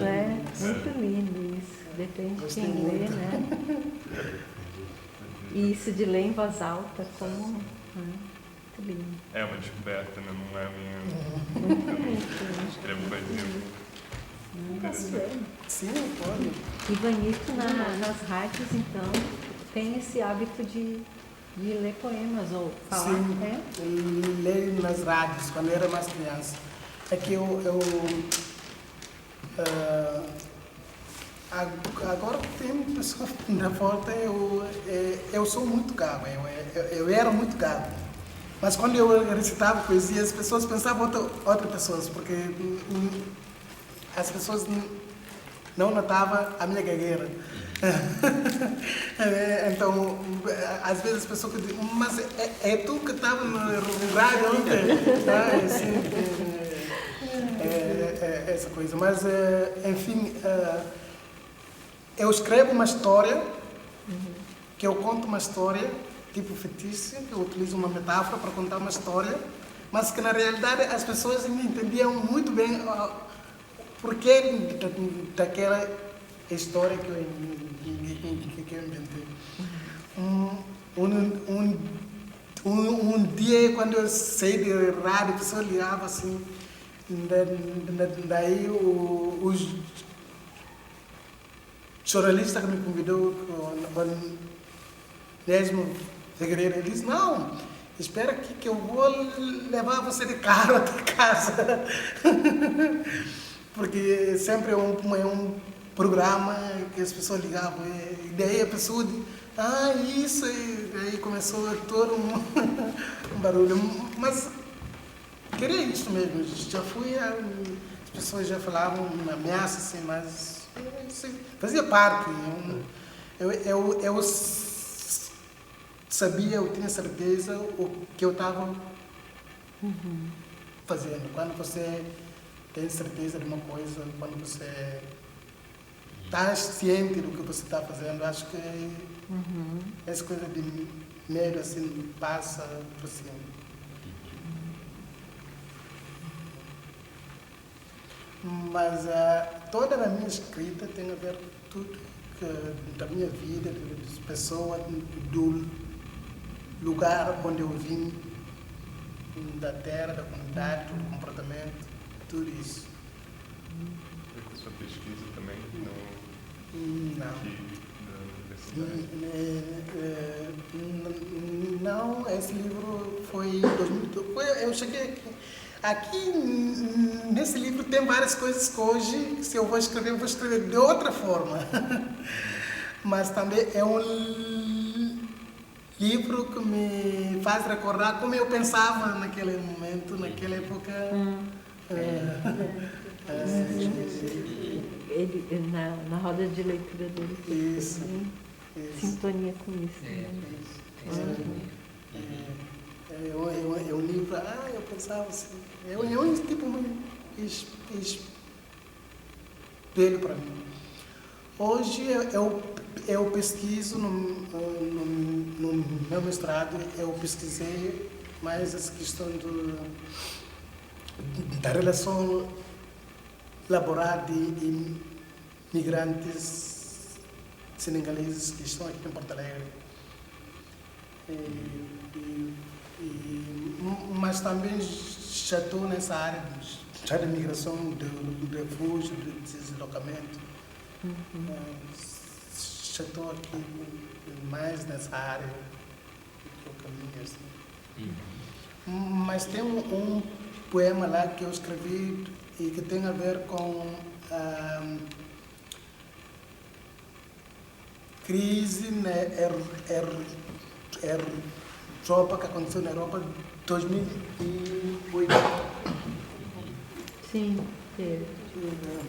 né? Muito lindo isso. Depende de quem lê, né? E isso de ler em voz alta, como... Muito lindo. É uma descoberta, né? Não é a minha... Eu não escrevo poesia. Sim, pode. E Vanito, nas rádios, então, tem esse hábito de ler poemas ou falar? Sim, eu leio nas rádios, quando eu era mais criança. É que agora tem pessoas na volta, eu sou muito gago, eu era muito gago. Mas quando eu recitava poesia, as pessoas pensavam outras pessoas, porque as pessoas não notavam a minha gagueira. Então, às vezes as pessoas dizem, mas é tu que estava no rádio ontem? Essa coisa. Mas, enfim, eu escrevo uma história, que eu conto uma história, tipo fictícia, que eu utilizo uma metáfora para contar uma história, mas que na realidade as pessoas não entendiam muito bem porquê daquela história que eu inventei. Um dia, quando eu saí de rádio, a pessoa ligava assim, daí o jornalista que me convidou, o Nésimo Figueiredo, ele disse, não, espera aqui que eu vou levar você de carro até casa. Porque sempre é um programa que as pessoas ligavam, e daí a pessoa diz, isso, e daí começou todo um barulho. Mas queria isso mesmo, já fui, as pessoas já falavam ameaça, assim, mas fazia parte. Eu sabia, eu tinha certeza o que eu estava fazendo. Quando você tem certeza de uma coisa, quando você está ciente do que você está fazendo, acho que essa coisa de medo assim passa por cima. Mas toda a minha escrita tem a ver tudo da minha vida, das pessoas, do lugar onde eu vim, da terra, da comunidade, do comportamento, tudo isso. E com sua pesquisa também? Não. Aqui na universidade? Não, esse livro foi em 2012. Eu cheguei aqui, nesse livro tem várias coisas que hoje, se eu vou escrever de outra forma. Mas também é um livro que me faz recordar como eu pensava naquele momento, naquela época. Ele, na roda de leitura dele, isso. Sintonia com isso. É um livro, eu pensava assim, é um tipo espelho para mim. Hoje eu pesquiso no meu mestrado, eu pesquisei mais essa questão da relação laboral de imigrantes senegaleses que estão aqui em Porto Alegre. Mas também já estou nessa área já de migração, de refúgio, de deslocamento. Já estou aqui mais nessa área que eu caminho assim. Mas tem um poema lá que eu escrevi e que tem a ver com a crise na Europa, que aconteceu na Europa em 2008. Sim, teve.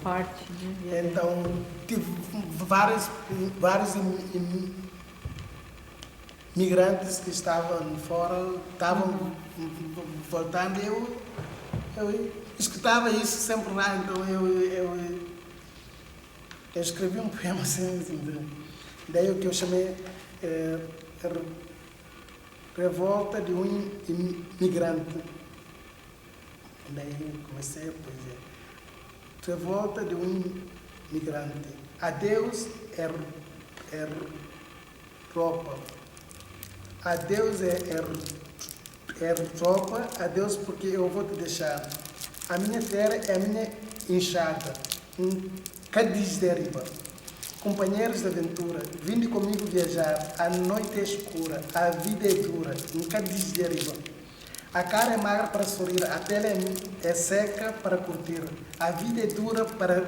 Parte, né? Então, tive vários migrantes que estavam fora, estavam voltando. Eu escutava isso sempre lá, então eu escrevi um poema assim, daí o que eu chamei Revolta de um Imigrante. Daí comecei a poesia. Revolta de um imigrante. Adeus, Europa. Adeus, Europa. Adeus, porque eu vou te deixar. A minha terra é a minha enxada. Cádiz de riba. Companheiros de aventura, vinde comigo viajar. A noite é escura, a vida é dura. Em Cádiz de riba. A cara é magra para sorrir, a pele é seca para curtir. A vida é dura para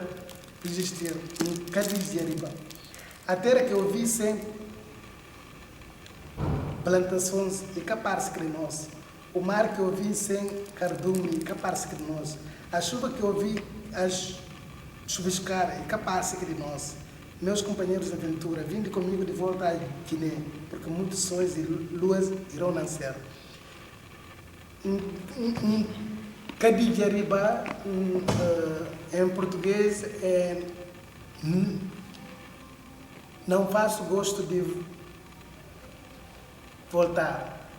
resistir. Em Cádiz de riba. A terra que eu vi sem plantações e capar-se crinoso. O mar que eu vi sem cardume e capar-se crinoso. A chuva que eu vi a chuviscar e capar-se crinoso. Meus companheiros de aventura, vinde comigo de volta à Guiné, porque muitos sóis e luas irão nascer. Cádiz de riba, em português, não faço gosto de voltar.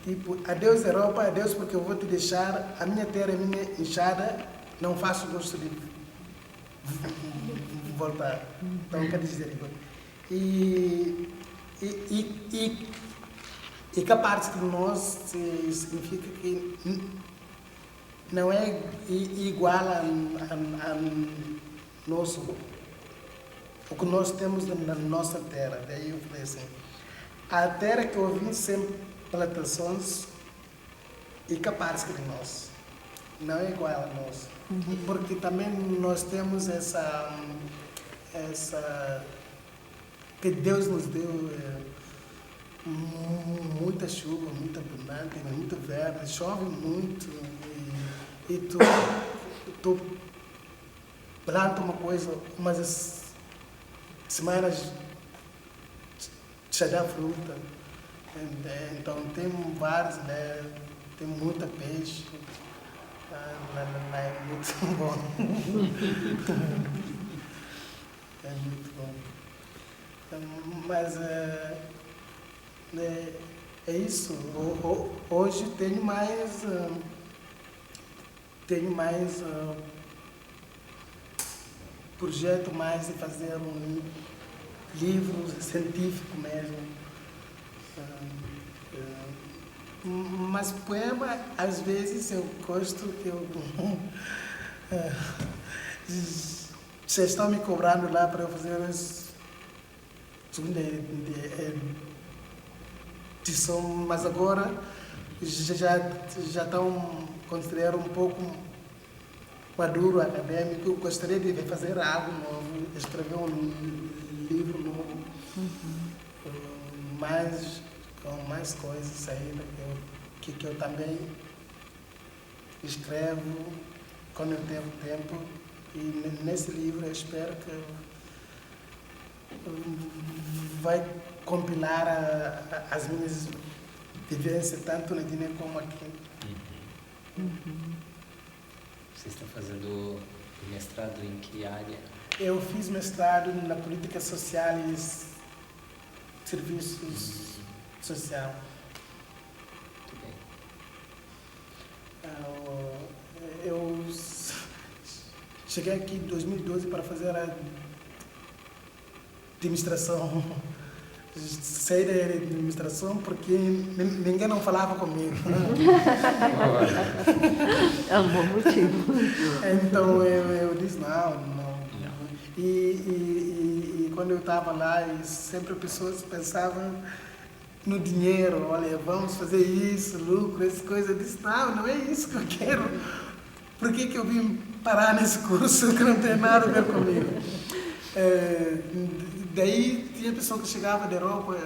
Tipo, adeus Europa, adeus porque eu vou te deixar, a minha terra é minha enxada, não faço gosto de voltar. Então, Cádiz de riba. E que a parte que nós significa que não é igual a nosso, o que nós temos na nossa terra. Daí eu falei assim, a terra que eu vim sem plantações e que a parte de nós não é igual a nós. Porque também nós temos essa que Deus nos deu muita chuva, muita abundante, muito verde, chove muito e tu planta uma coisa, umas semanas já dá fruta. Então tem vários, né? Tem muita peixe. É muito bom. É muito bom. Mas é isso. Hoje tenho mais projeto mais de fazer um livro científico mesmo. Mas poema, às vezes eu gosto que eu vocês estão me cobrando lá para eu fazer as segunda edição, mas agora já estão considerando um pouco maduro acadêmico. Eu gostaria de fazer algo novo, escrever um livro novo, com mais coisas ainda que eu também escrevo quando eu tenho tempo. E nesse livro eu espero que vai compilar as minhas vivências tanto na Guiné como aqui. Você está fazendo mestrado em que área? Eu fiz mestrado na política social e serviços social. Muito bem. Eu cheguei aqui em 2012 para fazer a administração saí da administração porque ninguém não falava comigo. É um bom motivo. Então eu disse, não. E quando eu estava lá, sempre as pessoas pensavam no dinheiro, olha, vamos fazer isso, lucro, essas coisas. Eu disse, não é isso que eu quero. Por que eu vim parar nesse curso que não tem nada a ver comigo? Daí tinha pessoa que chegava da Europa,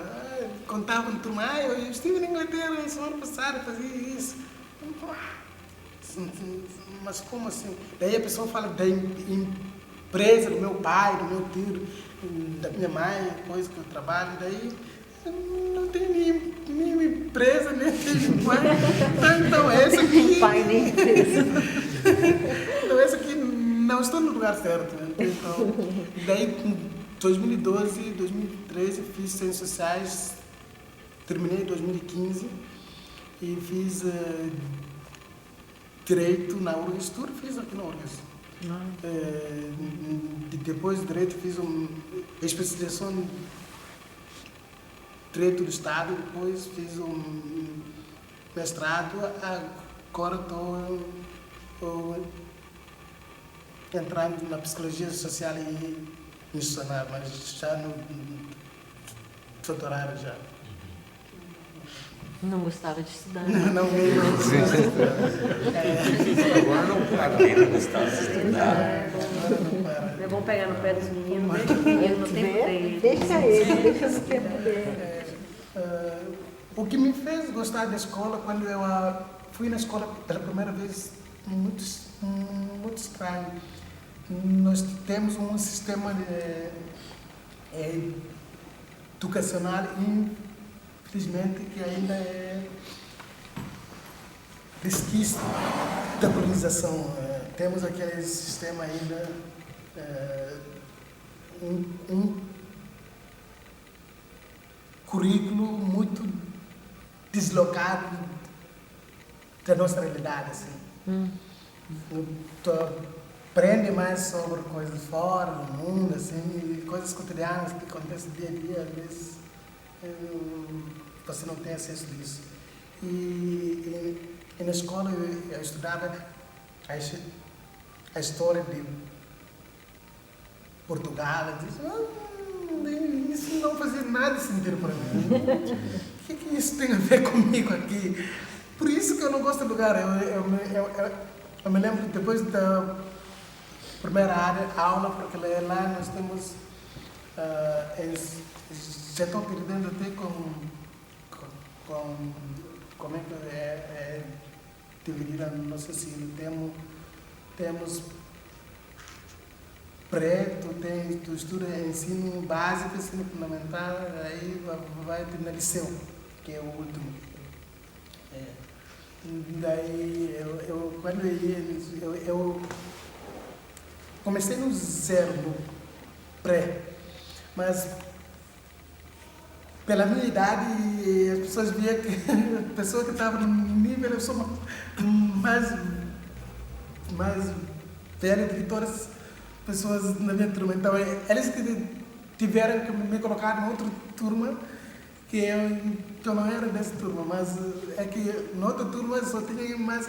contava no turma, eu estive na Inglaterra semana passada, fazia isso. Mas como assim? Daí a pessoa fala da empresa do meu pai, do meu tio, da minha mãe, coisa que eu trabalho, daí não tem nem empresa, nem tem pai. Então esse aqui... pai nem empresa. Então esse aqui não estou no lugar certo. Então, daí em 2012, 2013 fiz Ciências Sociais, terminei em 2015 e fiz Direito na URGS, tudo fiz aqui na URGS. Depois de Direito fiz uma especialização em Direito do Estado, depois fiz um mestrado, agora estou entrando na Psicologia Social e Missionária, mas já no doutorado já. Não gostava de estudar. Não mesmo. Agora não para. Quem não gostava de estudar. É bom pegar no pé dos meninos, deixa o menino no tempo dele. Deixa no tempo dele. O que me fez gostar da escola, quando eu fui na escola pela primeira vez, muito estranho. Nós temos um sistema educacional, infelizmente, que ainda é resquício da colonização. Temos aquele sistema ainda, um currículo muito deslocado da nossa realidade. Assim. Aprende mais sobre coisas fora do mundo, assim, coisas cotidianas que acontecem dia a dia, às vezes você não tem acesso disso. E na escola eu estudava a história de Portugal, eu disse, isso não fazia nada sentido para mim. O que isso tem a ver comigo aqui? Por isso que eu não gosto do lugar. Eu me lembro depois da primeira aula, porque lá nós temos, já estou perdendo até como é que é dividida no nosso ensino. Temos tu estuda ensino básico, ensino fundamental, aí vai terminar liceu, que é o último. Daí quando eu comecei no zero, no pré, mas pela minha idade as pessoas viam que a pessoa que estava no nível, eu sou mais velha do que todas as pessoas na minha turma. Então eles que tiveram que me colocar em outra turma, que eu não era dessa turma, mas é que na outra turma só tinha mais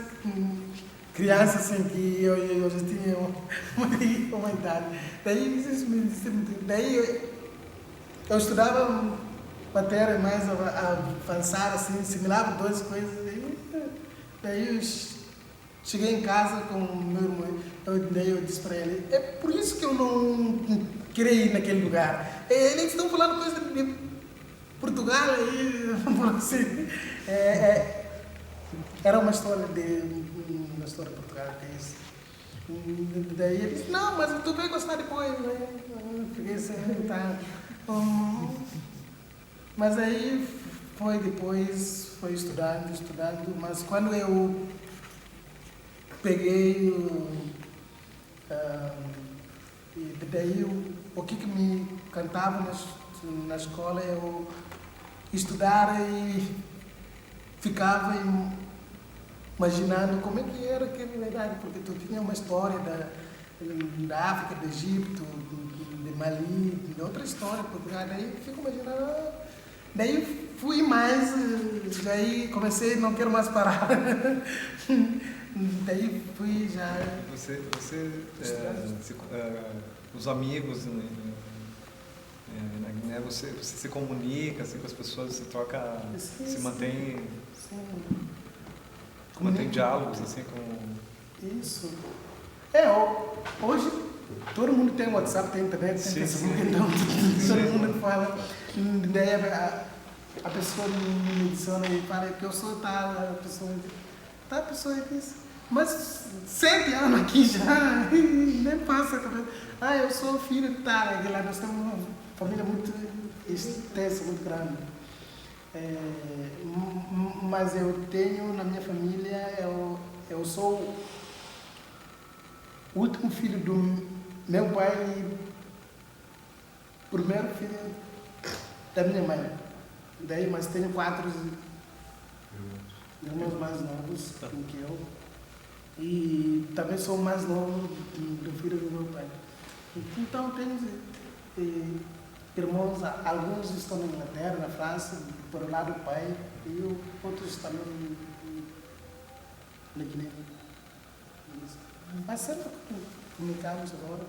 crianças assim, que eu já tinha uma idade. Daí eu estudava matéria mais avançada, assim, assimilava duas coisas. Daí eu cheguei em casa com o meu irmão, eu disse para ele, é por isso que eu não queria ir naquele lugar. Eles estão falando coisa de Portugal aí, assim, era uma história de Portugal, que é isso. Daí ele disse, não, mas tu vai gostar depois, né? Fiquei assim, tá. Mas aí foi estudando, mas quando eu peguei e daí o que me cantava na escola, eu estudar e ficava imaginando como é que era aquela verdade, porque tu tinha uma história da África, do Egito, de Mali, de outra história, porque daí fico imaginando. Daí fui mais, daí comecei, não quero mais parar. Daí fui já. Os amigos, né, você se comunica assim, com as pessoas, você troca, Sim, se mantém. Sim. Mantém diálogos assim com. Isso. Hoje todo mundo tem WhatsApp, tem internet, tem Facebook, então todo mundo fala. Daí a pessoa me adiciona e fala que eu sou tal, a pessoa diz, mas 7 anos aqui já, nem passa a cabeça. Eu sou filho de tal, e lá nós temos uma família muito extensa, muito grande. Mas eu tenho na minha família, eu sou o último filho do meu pai e primeiro filho da minha mãe. Daí, mas tenho 4 irmãos mais novos do que eu. E também sou o mais novo do filho do meu pai. Então tenho irmãos, alguns estão na Inglaterra, na França, por lado do pai, e outros também na Guiné. Mas sempre comunicamos agora,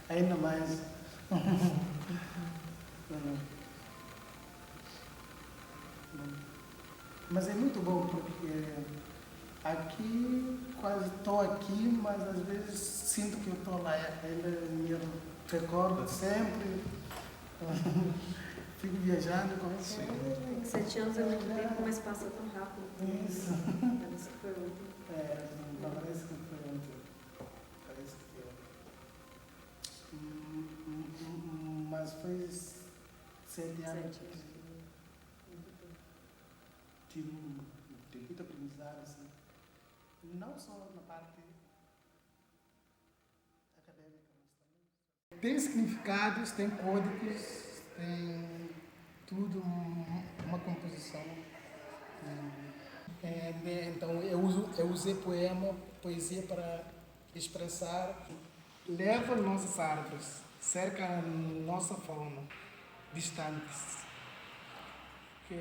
ainda mais. Mas é muito bom porque aqui, quase estou aqui, mas às vezes sinto que eu estou lá, ainda me recordo sempre. Fico viajando com isso. 7 anos é muito tempo, mas passa tão rápido. Isso. Parece que foi ontem. Parece que foi ontem. Parece que foi. Mas foi 7 anos. Tive muito aprendizado, assim. Não só na parte acadêmica, mas também. Tem significados, tem códigos, tem tudo, uma composição. Então eu usei poesia para expressar, leva nossas árvores, cerca nossa fauna, distantes. Que